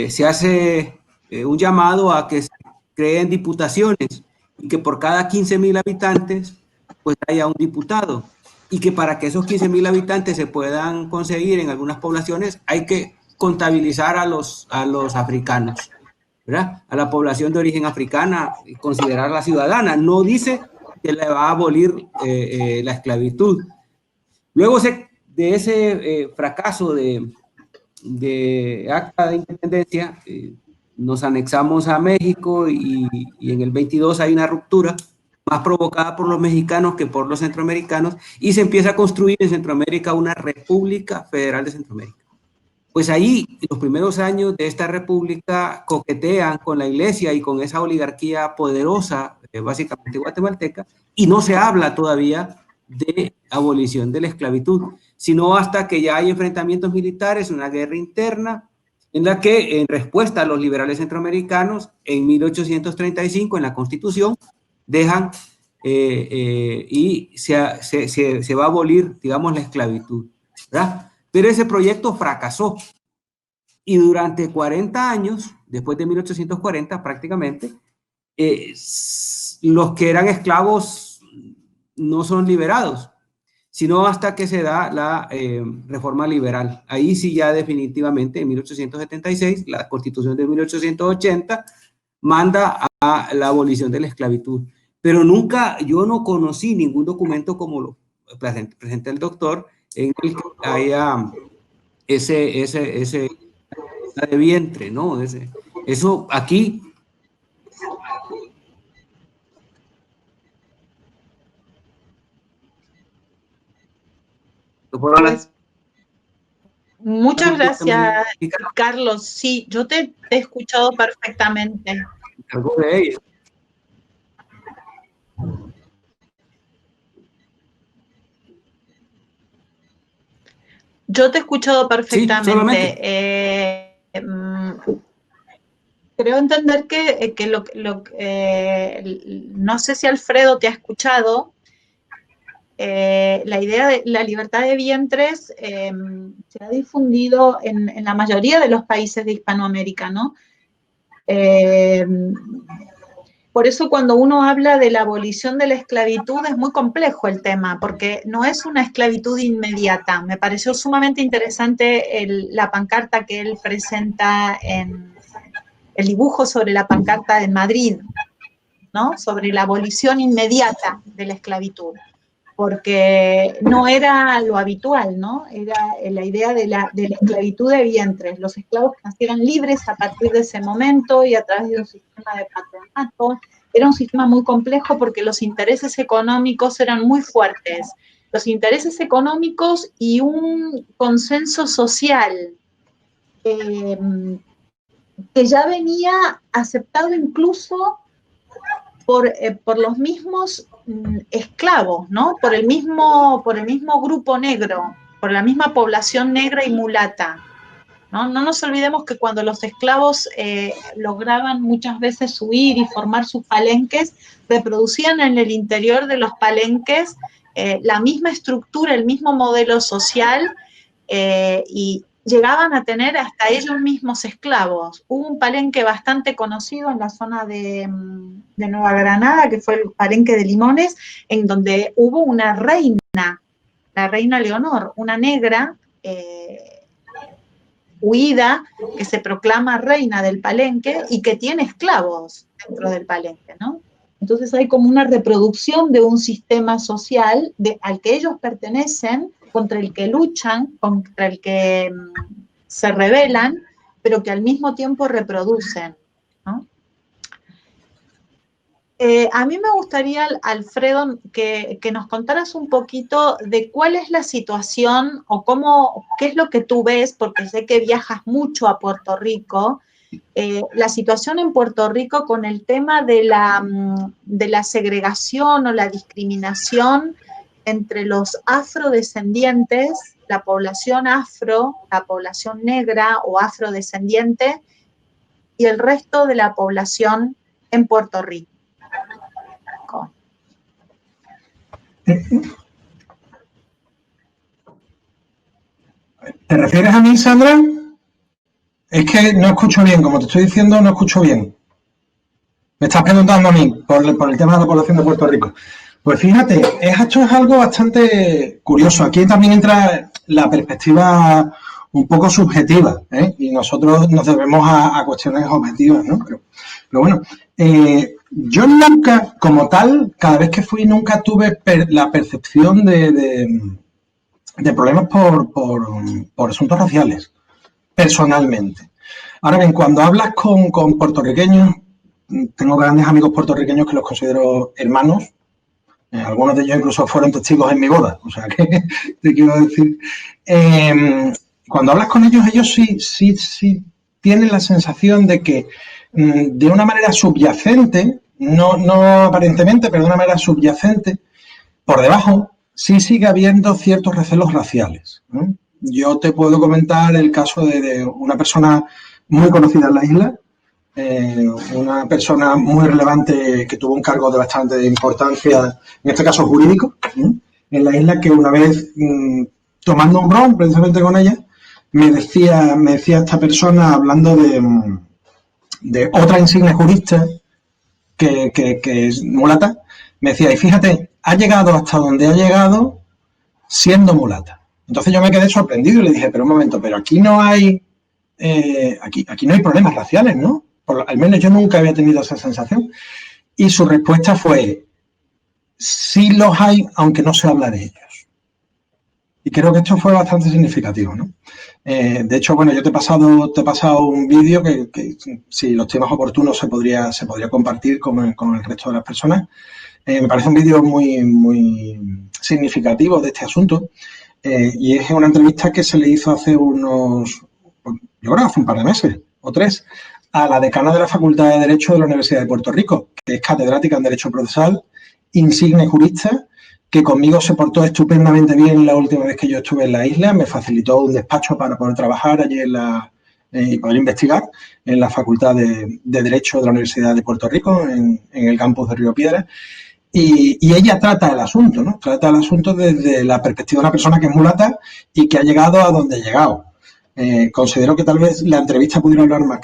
se hace un llamado a que se creen diputaciones y que por cada 15,000 habitantes pues haya un diputado, y que para que esos 15,000 habitantes se puedan conseguir en algunas poblaciones hay que contabilizar a los africanos, ¿verdad? A la población de origen africana y considerarla ciudadana. No dice que le va a abolir la esclavitud. Luego de ese fracaso de acta de independencia, nos anexamos a México y en el 22 hay una ruptura más provocada por los mexicanos que por los centroamericanos, y se empieza a construir en Centroamérica una República Federal de Centroamérica. Pues ahí, en los primeros años de esta república, coquetean con la iglesia y con esa oligarquía poderosa, básicamente guatemalteca, y no se habla todavía de abolición de la esclavitud, sino hasta que ya hay enfrentamientos militares, una guerra interna, en la que, en respuesta a los liberales centroamericanos, en 1835, en la Constitución, dejan y se va a abolir, digamos, la esclavitud, ¿verdad? Pero ese proyecto fracasó, y durante 40 años, después de 1840 prácticamente, los que eran esclavos no son liberados, sino hasta que se da la reforma liberal. Ahí sí ya definitivamente, en 1876, la Constitución de 1880 manda a la abolición de la esclavitud. Pero nunca, yo no conocí ningún documento como lo presenta el doctor, en el que haya ese de vientre, ¿no? Eso aquí... Pues, muchas gracias, Carlos. Sí, yo te he escuchado perfectamente. Yo te he escuchado perfectamente. Sí, creo entender que no sé si Alfredo te ha escuchado. La idea de la libertad de vientres se ha difundido en la mayoría de los países de Hispanoamérica, ¿no? Por eso cuando uno habla de la abolición de la esclavitud es muy complejo el tema, porque no es una esclavitud inmediata. Me pareció sumamente interesante la pancarta que él presenta en el dibujo sobre la pancarta en Madrid, ¿no? Sobre la abolición inmediata de la esclavitud, porque no era lo habitual, ¿no? Era la idea de la esclavitud de vientres. Los esclavos nacieron libres a partir de ese momento y a través de un sistema de patronato. Era un sistema muy complejo porque los intereses económicos eran muy fuertes. Los intereses económicos y un consenso social que ya venía aceptado incluso por los mismos esclavos, ¿no? Por el mismo grupo negro, por la misma población negra y mulata, ¿no? No nos olvidemos que cuando los esclavos lograban muchas veces huir y formar sus palenques, reproducían en el interior de los palenques la misma estructura, el mismo modelo social y llegaban a tener hasta ellos mismos esclavos. Hubo un palenque bastante conocido en la zona de Nueva Granada, que fue el palenque de Limones, en donde hubo una reina, la reina Leonor, una negra huida, que se proclama reina del palenque y que tiene esclavos dentro del palenque, ¿no? Entonces hay como una reproducción de un sistema social al que ellos pertenecen, contra el que luchan, contra el que se rebelan, pero que al mismo tiempo reproducen, ¿no? A mí me gustaría, Alfredo, que nos contaras un poquito de cuál es la situación o qué es lo que tú ves, porque sé que viajas mucho a Puerto Rico, la situación en Puerto Rico con el tema de la segregación o la discriminación entre los afrodescendientes, la población afro, la población negra o afrodescendiente y el resto de la población en Puerto Rico. ¿Te refieres a mí, Sandra? Es que no escucho bien, como te estoy diciendo, no escucho bien. Me estás preguntando a mí por el tema de la población de Puerto Rico. Pues fíjate, esto es algo bastante curioso. Aquí también entra la perspectiva un poco subjetiva, ¿eh? Y nosotros nos debemos a cuestiones objetivas, ¿no? Pero bueno, yo nunca, como tal, cada vez que fui, nunca tuve la percepción de problemas por asuntos raciales, personalmente. Ahora bien, cuando hablas con puertorriqueños, tengo grandes amigos puertorriqueños que los considero hermanos. Algunos de ellos incluso fueron testigos en mi boda. O sea que te quiero decir. Cuando hablas con ellos, ellos sí tienen la sensación de que de una manera subyacente, no aparentemente, pero de una manera subyacente, por debajo, sí sigue habiendo ciertos recelos raciales, ¿no? Yo te puedo comentar el caso de una persona muy conocida en la isla, una persona muy relevante que tuvo un cargo de bastante importancia, en este caso jurídico, en la isla, que una vez, tomando un ron precisamente con ella, me decía esta persona, hablando de otra insigne jurista que es mulata, me decía, y fíjate, ha llegado hasta donde ha llegado siendo mulata. Entonces yo me quedé sorprendido y le dije, pero un momento, pero aquí no hay, aquí no hay problemas raciales, ¿no? Al menos yo nunca había tenido esa sensación. Y su respuesta fue, sí los hay, aunque no se habla de ellos. Y creo que esto fue bastante significativo, ¿no? De hecho, bueno, yo te he pasado un vídeo que si los temas oportunos se podría compartir con el resto de las personas. Me parece un vídeo muy significativo de este asunto. Y es una entrevista que se le hizo hace yo creo hace un par de meses o 3, a la decana de la Facultad de Derecho de la Universidad de Puerto Rico, que es catedrática en Derecho Procesal, insigne jurista, que conmigo se portó estupendamente bien la última vez que yo estuve en la isla, me facilitó un despacho para poder trabajar allí y poder investigar en la Facultad de Derecho de la Universidad de Puerto Rico, en el campus de Río Piedras. Y ella trata el asunto, ¿no? Trata el asunto desde la perspectiva de una persona que es mulata y que ha llegado a donde ha llegado. Considero que tal vez la entrevista pudiera hablar más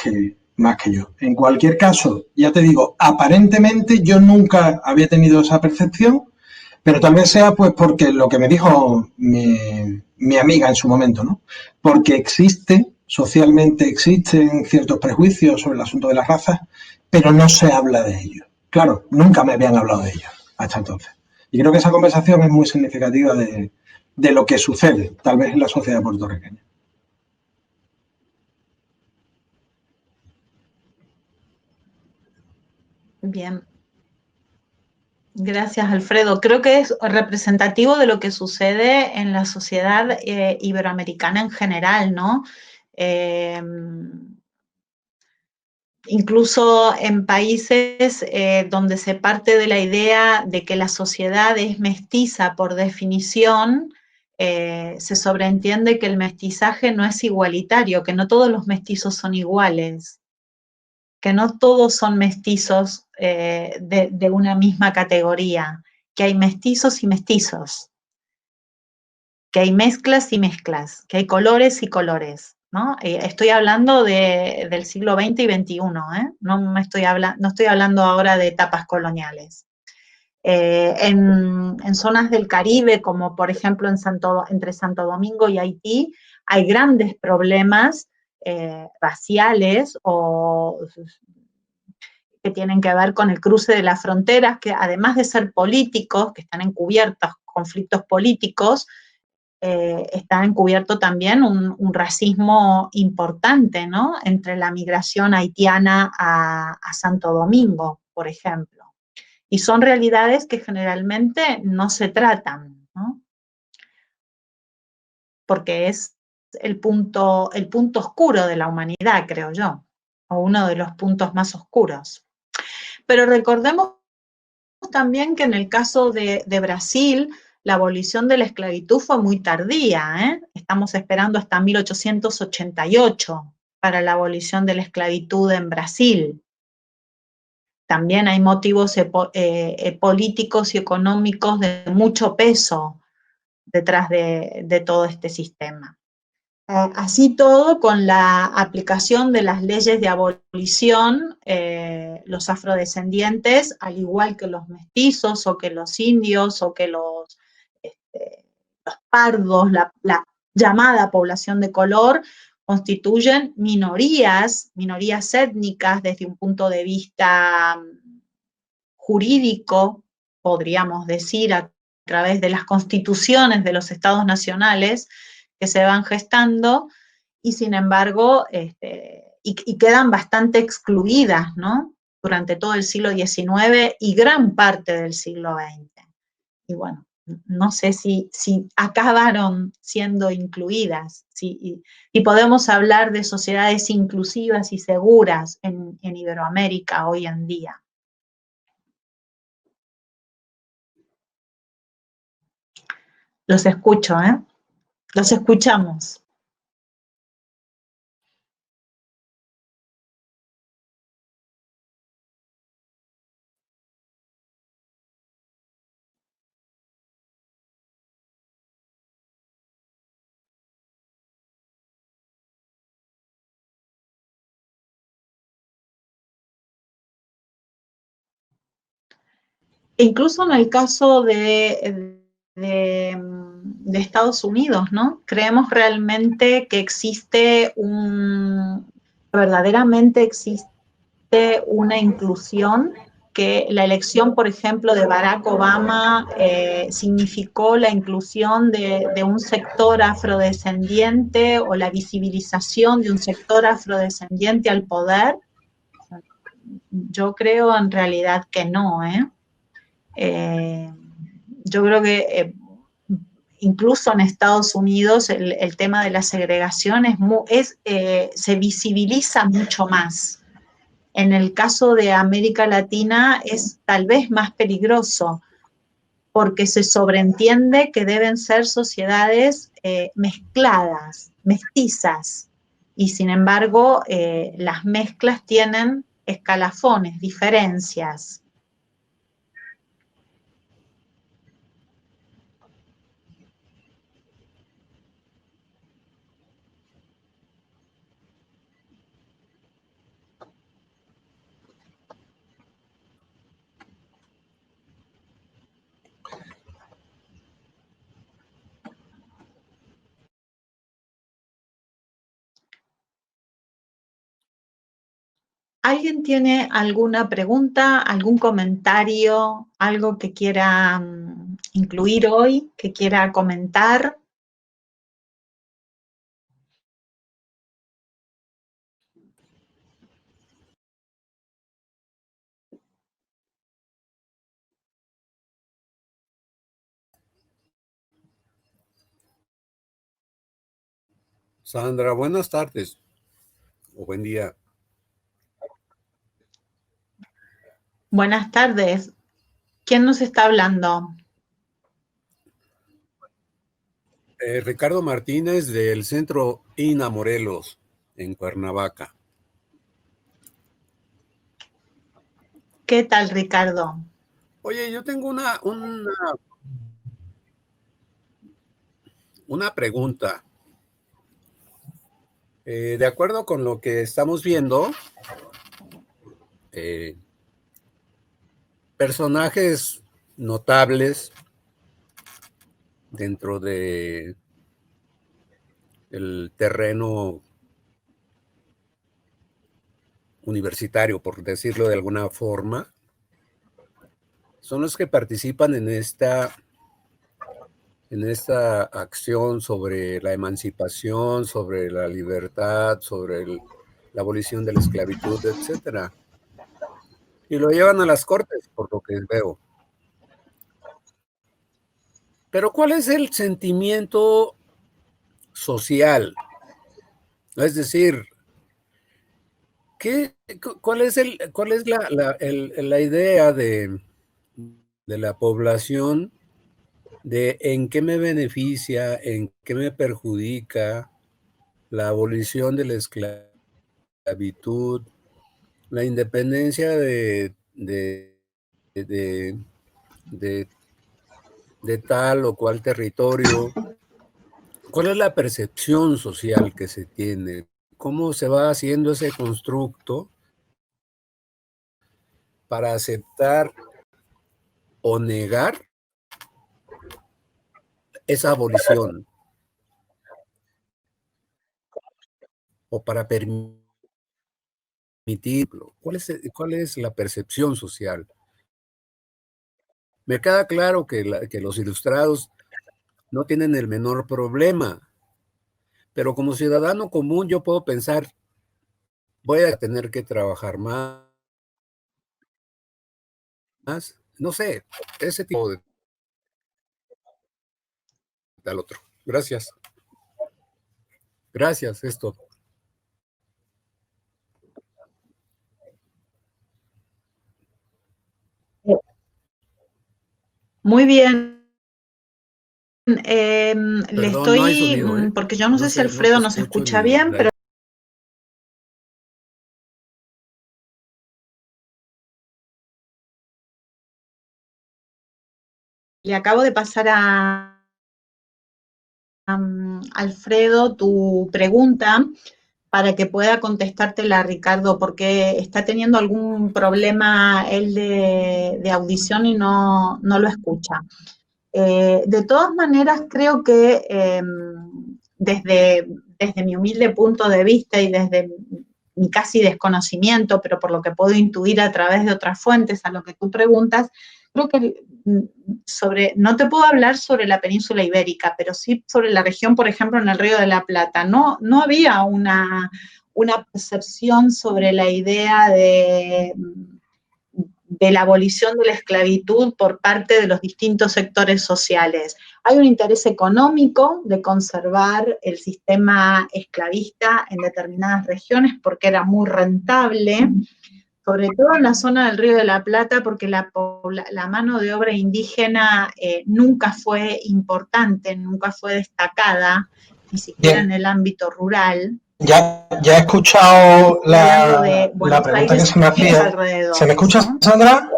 que yo. En cualquier caso, ya te digo, aparentemente yo nunca había tenido esa percepción, pero tal vez sea pues porque lo que me dijo mi amiga en su momento, ¿no? Porque socialmente existen ciertos prejuicios sobre el asunto de las razas, pero no se habla de ellos. Claro, nunca me habían hablado de ellos hasta entonces. Y creo que esa conversación es muy significativa de lo que sucede, tal vez en la sociedad puertorriqueña. Bien. Gracias, Alfredo. Creo que es representativo de lo que sucede en la sociedad iberoamericana en general, ¿no? Incluso en países donde se parte de la idea de que la sociedad es mestiza por definición, se sobreentiende que el mestizaje no es igualitario, que no todos los mestizos son iguales, que no todos son mestizos de una misma categoría, que hay mestizos y mestizos, que hay mezclas y mezclas, que hay colores y colores, ¿no? Estoy hablando del siglo XX y XXI, ¿eh? No estoy hablando ahora de etapas coloniales. En zonas del Caribe, como por ejemplo entre Santo Domingo y Haití, hay grandes problemas raciales o que tienen que ver con el cruce de las fronteras, que además de ser políticos, que están encubiertos conflictos políticos, está encubierto también un racismo importante, ¿no? Entre la migración haitiana a Santo Domingo, por ejemplo. Y son realidades que generalmente no se tratan, ¿no? Porque es el punto oscuro de la humanidad, creo yo, o uno de los puntos más oscuros. Pero recordemos también que en el caso de Brasil, la abolición de la esclavitud fue muy tardía, ¿eh? Estamos esperando hasta 1888 para la abolición de la esclavitud en Brasil. También hay motivos políticos y económicos de mucho peso detrás de todo este sistema. Así todo, con la aplicación de las leyes de abolición, los afrodescendientes, al igual que los mestizos o que los indios o que los pardos, la llamada población de color, constituyen minorías étnicas desde un punto de vista jurídico, podríamos decir, a través de las constituciones de los estados nacionales que se van gestando, y sin embargo, y quedan bastante excluidas, ¿no? Durante todo el siglo XIX y gran parte del siglo XX. Y bueno, no sé si acabaron siendo incluidas, y podemos hablar de sociedades inclusivas y seguras en Iberoamérica hoy en día. Los escucho, ¿eh? Los escuchamos. Incluso en el caso de Estados Unidos, ¿no? Creemos realmente que verdaderamente existe una inclusión, que la elección, por ejemplo, de Barack Obama significó la inclusión de un sector afrodescendiente o la visibilización de un sector afrodescendiente al poder. Yo creo en realidad que no, yo creo que incluso en Estados Unidos el tema de la segregación se visibiliza mucho más. En el caso de América Latina es tal vez más peligroso, porque se sobreentiende que deben ser sociedades mezcladas, mestizas, y sin embargo las mezclas tienen escalafones, diferencias. ¿Alguien tiene alguna pregunta, algún comentario, algo que quiera incluir hoy, que quiera comentar? Sandra, buenas tardes o buen día. Buenas tardes. ¿Quién nos está hablando? Ricardo Martínez del Centro INA Morelos, en Cuernavaca. ¿Qué tal, Ricardo? Oye, yo tengo una pregunta. De acuerdo con lo que estamos viendo, personajes notables dentro de el terreno universitario, por decirlo de alguna forma, son los que participan en esta acción sobre la emancipación, sobre la libertad, sobre la abolición de la esclavitud, etcétera. Y lo llevan a las cortes, por lo que veo. Pero ¿cuál es el sentimiento social? Es decir, ¿cuál es la idea de la población de en qué me beneficia, en qué me perjudica la abolición de la esclavitud, la independencia de tal o cual territorio? ¿Cuál es la percepción social que se tiene? ¿Cómo se va haciendo ese constructo para aceptar o negar esa abolición? O para permitirlo. ¿Cuál es la percepción social? Me queda claro que los ilustrados no tienen el menor problema, pero como ciudadano común yo puedo pensar, voy a tener que trabajar más, no sé, ese tipo de tal otro. Gracias. Gracias, esto. Muy bien. Le Perdón, no hay sonido, ¿eh? porque yo no sé si Alfredo te nos escucho escucha ni bien, pero le acabo de pasar a Alfredo tu pregunta para que pueda contestártela, Ricardo, porque está teniendo algún problema él de audición y no lo escucha. De todas maneras, creo que desde mi humilde punto de vista y desde mi casi desconocimiento, pero por lo que puedo intuir a través de otras fuentes a lo que tú preguntas, creo que no te puedo hablar sobre la península ibérica, pero sí sobre la región, por ejemplo, en el Río de la Plata. No había una percepción sobre la idea de la abolición de la esclavitud por parte de los distintos sectores sociales. Hay un interés económico de conservar el sistema esclavista en determinadas regiones porque era muy rentable, sobre todo en la zona del Río de la Plata, porque la mano de obra indígena nunca fue importante, nunca fue destacada, ni siquiera en el ámbito rural. Ya he escuchado la pregunta que se me hacía. ¿Se me escucha, ¿no, Sandra?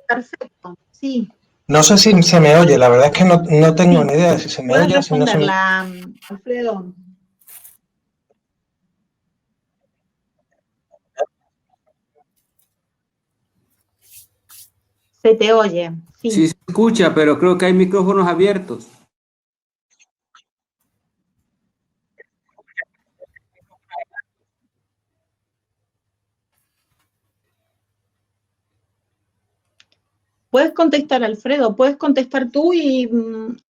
Perfecto, sí. No sé si se me oye, la verdad es que no tengo ni idea de si se me oye. Si no se me... Alfredo. Se te oye. Sí. Sí se escucha, pero creo que hay micrófonos abiertos. Puedes contestar, Alfredo, puedes contestar tú y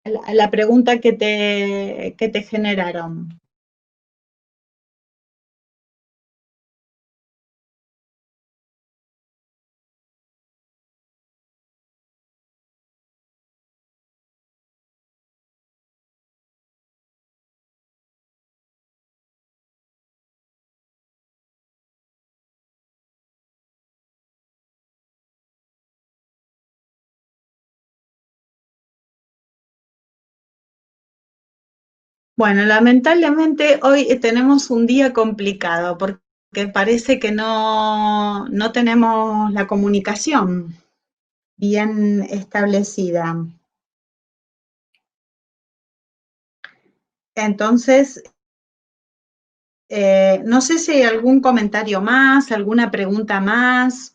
la pregunta que te generaron. Bueno, lamentablemente hoy tenemos un día complicado porque parece que no tenemos la comunicación bien establecida. Entonces, no sé si hay algún comentario más, alguna pregunta más.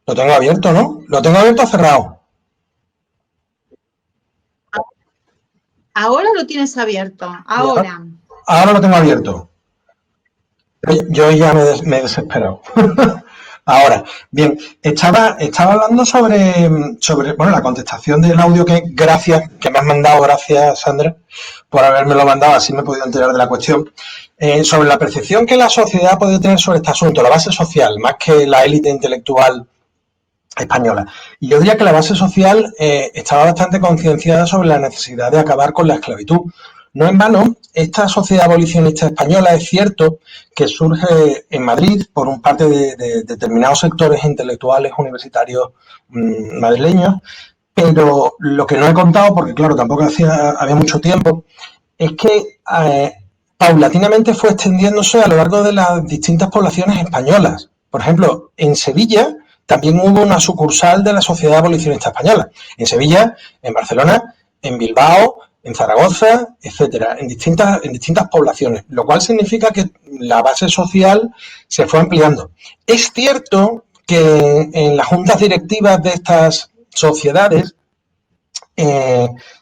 Lo tengo abierto, ¿no? ¿Lo tengo abierto o cerrado? Ahora lo tienes abierto, ahora. Ahora lo tengo abierto. Yo ya me he desesperado. Ahora, bien, estaba hablando sobre bueno, la contestación del audio que me has mandado, gracias Sandra, por habérmelo mandado, así me he podido enterar de la cuestión, sobre la percepción que la sociedad puede tener sobre este asunto, la base social, más que la élite intelectual española. Y yo diría que la base social estaba bastante concienciada sobre la necesidad de acabar con la esclavitud. No en vano, esta sociedad abolicionista española es cierto que surge en Madrid por un parte de determinados sectores intelectuales universitarios madrileños, pero lo que no he contado, porque claro, tampoco había mucho tiempo, es que paulatinamente fue extendiéndose a lo largo de las distintas poblaciones españolas. Por ejemplo, en Sevilla también hubo una sucursal de la Sociedad Abolicionista Española. En Sevilla, en Barcelona, en Bilbao, en Zaragoza, etcétera, en distintas poblaciones, lo cual significa que la base social se fue ampliando. Es cierto que en las juntas directivas de estas sociedades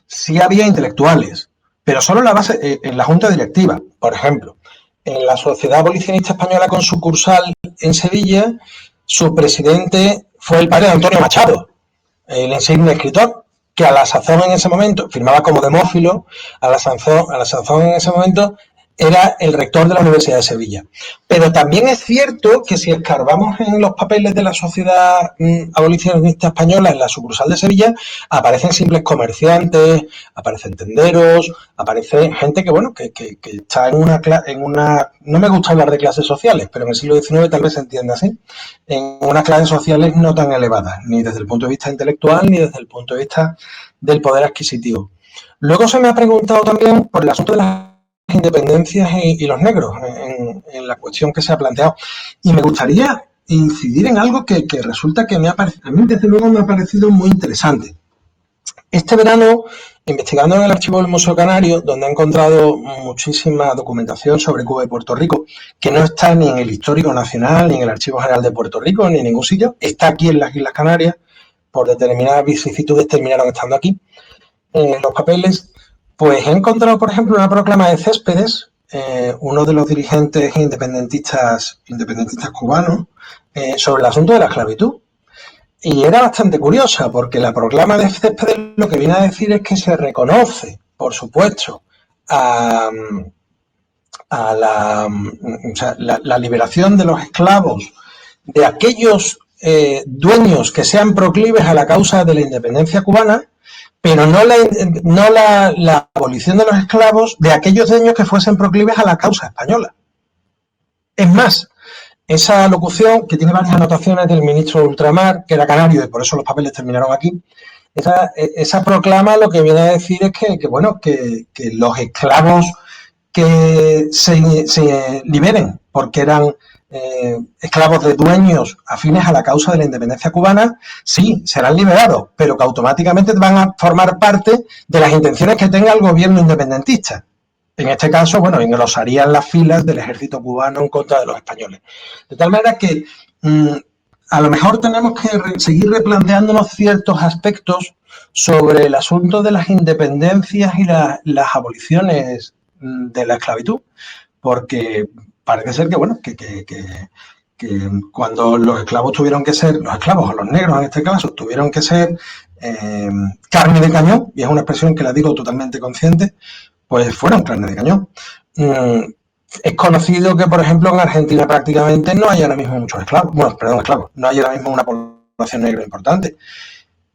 sí había intelectuales, pero solo en la junta directiva. Por ejemplo, en la Sociedad Abolicionista Española con sucursal en Sevilla, su presidente fue el padre de Antonio Machado, el insigne escritor, que a la sazón en ese momento firmaba como demófilo, a la sazón en ese momento era el rector de la Universidad de Sevilla. Pero también es cierto que si escarbamos en los papeles de la Sociedad Abolicionista Española en la sucursal de Sevilla, aparecen simples comerciantes, aparecen tenderos, aparece gente que, bueno, que está en una... No me gusta hablar de clases sociales, pero en el siglo XIX tal vez se entienda así, en unas clases sociales no tan elevadas, ni desde el punto de vista intelectual, ni desde el punto de vista del poder adquisitivo. Luego se me ha preguntado también por el asunto de las independencias y los negros en la cuestión que se ha planteado. Y me gustaría incidir en algo que resulta que a mí desde luego me ha parecido muy interesante. Este verano investigando en el archivo del Museo Canario, donde he encontrado muchísima documentación sobre Cuba y Puerto Rico, que no está ni en el Histórico Nacional, ni en el Archivo General de Puerto Rico, ni en ningún sitio, está aquí en las Islas Canarias, por determinadas vicisitudes terminaron estando aquí. Los papeles, pues he encontrado, por ejemplo, una proclama de Céspedes, uno de los dirigentes independentistas cubanos, sobre el asunto de la esclavitud. Y era bastante curiosa, porque la proclama de Céspedes lo que viene a decir es que se reconoce, por supuesto, a la liberación de los esclavos, de aquellos dueños que sean proclives a la causa de la independencia cubana, pero no la abolición de los esclavos de aquellos dueños que fuesen proclives a la causa española. Es más, esa locución, que tiene varias anotaciones del ministro de Ultramar, que era canario y por eso los papeles terminaron aquí, esa proclama lo que viene a decir es que los esclavos que se liberen, porque eran esclavos de dueños afines a la causa de la independencia cubana, sí, serán liberados, pero que automáticamente van a formar parte de las intenciones que tenga el gobierno independentista. En este caso, bueno, engrosarían las filas del ejército cubano en contra de los españoles. De tal manera que a lo mejor tenemos que seguir replanteándonos ciertos aspectos sobre el asunto de las independencias y las aboliciones de la esclavitud, porque parece ser que, bueno, que cuando los esclavos tuvieron que ser, los esclavos o los negros en este caso, tuvieron que ser carne de cañón, y es una expresión que la digo totalmente consciente, pues fueron carne de cañón. Es conocido que, por ejemplo, en Argentina prácticamente no hay ahora mismo muchos esclavos. Bueno, perdón, esclavos. No hay ahora mismo una población negra importante.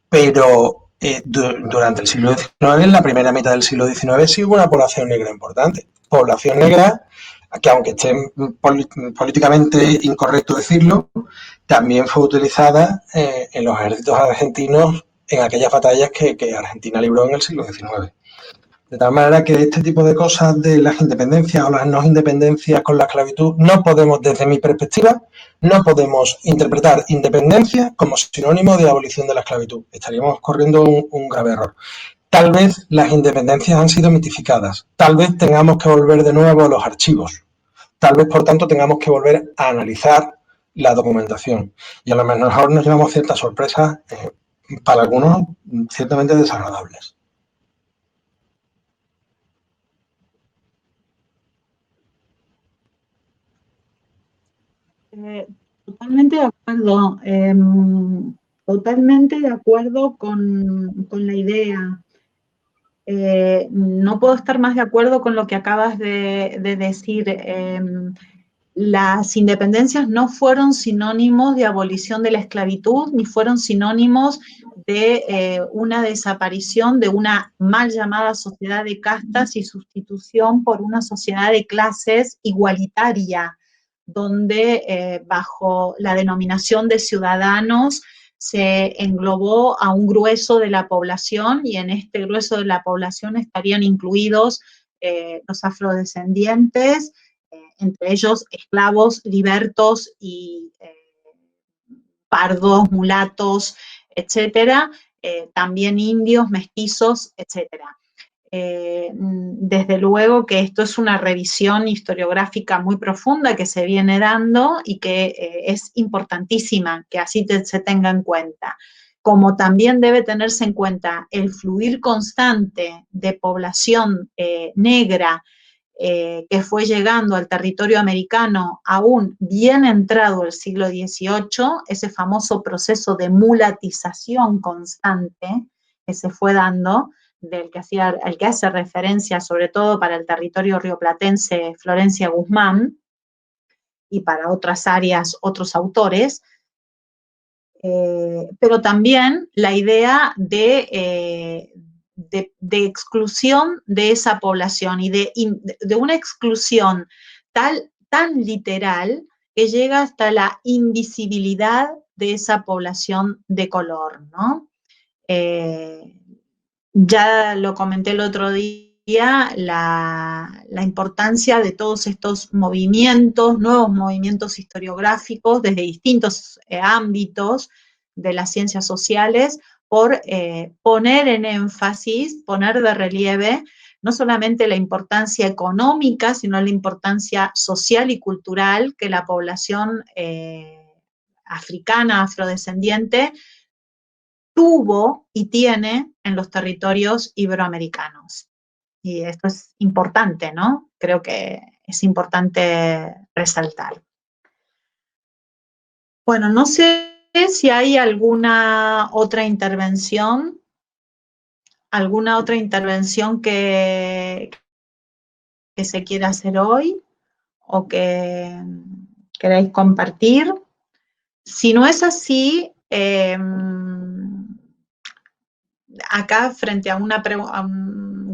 Pero durante el siglo XIX, en la primera mitad del siglo XIX, sí hubo una población negra importante. Población negra que, aunque esté políticamente incorrecto decirlo, también fue utilizada en los ejércitos argentinos en aquellas batallas que Argentina libró en el siglo XIX. De tal manera que este tipo de cosas de las independencias o las no independencias con la esclavitud, no podemos, desde mi perspectiva, no podemos interpretar independencia como sinónimo de abolición de la esclavitud. Estaríamos corriendo un grave error. Tal vez las independencias han sido mitificadas, tal vez tengamos que volver de nuevo a los archivos, tal vez, por tanto, tengamos que volver a analizar la documentación y a lo mejor nos llevamos ciertas sorpresas, para algunos ciertamente desagradables. Totalmente de acuerdo, totalmente de acuerdo con la idea. No puedo estar más de acuerdo con lo que acabas de decir. Las independencias no fueron sinónimos de abolición de la esclavitud, ni fueron sinónimos de una desaparición de una mal llamada sociedad de castas y sustitución por una sociedad de clases igualitaria, donde bajo la denominación de ciudadanos se englobó a un grueso de la población, y en este grueso de la población estarían incluidos los afrodescendientes, entre ellos esclavos, libertos y pardos, mulatos, etcétera, también indios, mestizos, etcétera. Desde luego que esto es una revisión historiográfica muy profunda que se viene dando y que es importantísima que así se tenga en cuenta. Como también debe tenerse en cuenta el fluir constante de población negra que fue llegando al territorio americano aún bien entrado el siglo XVIII, ese famoso proceso de mulatización constante que se fue dando, al que hace referencia sobre todo para el territorio rioplatense Florencia Guzmán y para otras áreas, otros autores, pero también la idea de exclusión de esa población y de una exclusión tan literal que llega hasta la invisibilidad de esa población de color, ¿no? Ya lo comenté el otro día, la importancia de todos estos movimientos, nuevos movimientos historiográficos desde distintos ámbitos de las ciencias sociales, por poner en énfasis, poner de relieve no solamente la importancia económica, sino la importancia social y cultural que la población africana, afrodescendiente, tuvo y tiene en los territorios iberoamericanos. Y esto es importante, ¿no? Creo que es importante resaltar. Bueno, no sé si hay alguna otra intervención que se quiera hacer hoy o que queráis compartir. Si no es así, acá frente a un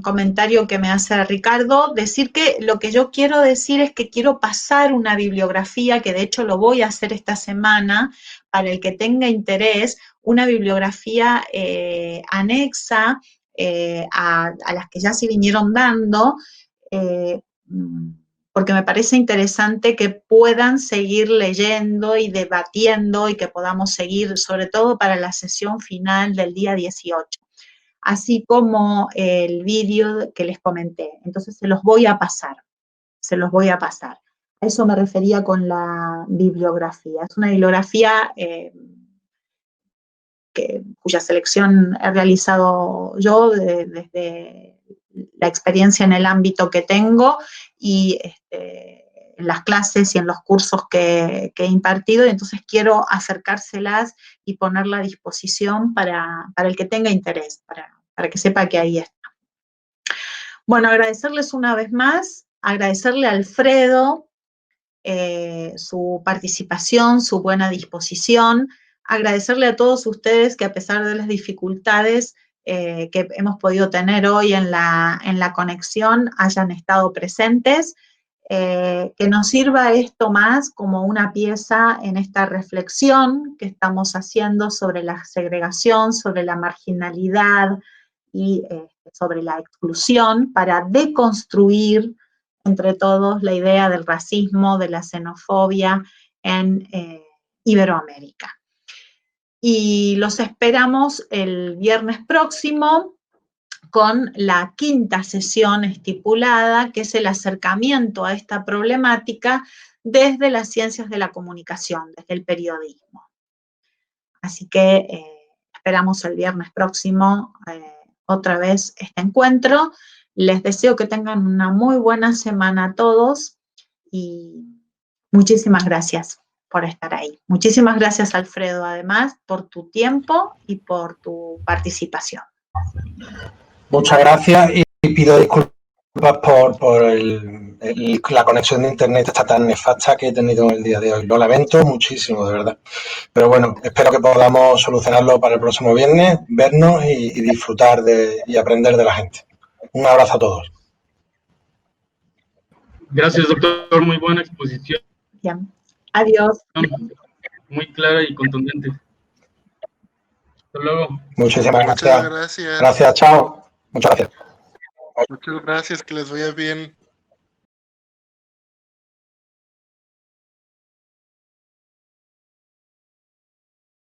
comentario que me hace Ricardo, decir que lo que yo quiero decir es que quiero pasar una bibliografía, que de hecho lo voy a hacer esta semana, para el que tenga interés, una bibliografía anexa a las que ya se vinieron dando, porque me parece interesante que puedan seguir leyendo y debatiendo y que podamos seguir, sobre todo para la sesión final del día 18. Así como el vídeo que les comenté. Entonces se los voy a pasar. A eso me refería con la bibliografía. Es una bibliografía cuya selección he realizado yo desde la experiencia en el ámbito que tengo y en las clases y en los cursos que he impartido, y entonces quiero acercárselas y ponerla a disposición para el que tenga interés, para que sepa que ahí está. Bueno, agradecerles una vez más, agradecerle a Alfredo su participación, su buena disposición, agradecerle a todos ustedes que a pesar de las dificultades que hemos podido tener hoy en la conexión, hayan estado presentes, que nos sirva esto más como una pieza en esta reflexión que estamos haciendo sobre la segregación, sobre la marginalidad y sobre la exclusión, para deconstruir entre todos la idea del racismo, de la xenofobia en Iberoamérica. Y los esperamos el viernes próximo con la quinta sesión estipulada, que es el acercamiento a esta problemática desde las ciencias de la comunicación, desde el periodismo. Así que esperamos el viernes próximo otra vez este encuentro. Les deseo que tengan una muy buena semana a todos y muchísimas gracias por estar ahí. Muchísimas gracias, Alfredo, además, por tu tiempo y por tu participación. Muchas gracias y pido disculpas por la conexión de internet está tan nefasta que he tenido en el día de hoy. Lo lamento muchísimo, de verdad. Pero bueno, espero que podamos solucionarlo para el próximo viernes, vernos y disfrutar y aprender de la gente. Un abrazo a todos. Gracias, doctor. Muy buena exposición. Bien. Adiós. Muy clara y contundente. Hasta luego. Muchísimas gracias. Muchas gracias. Gracias, chao. Muchas gracias. Muchas gracias, que les vaya bien.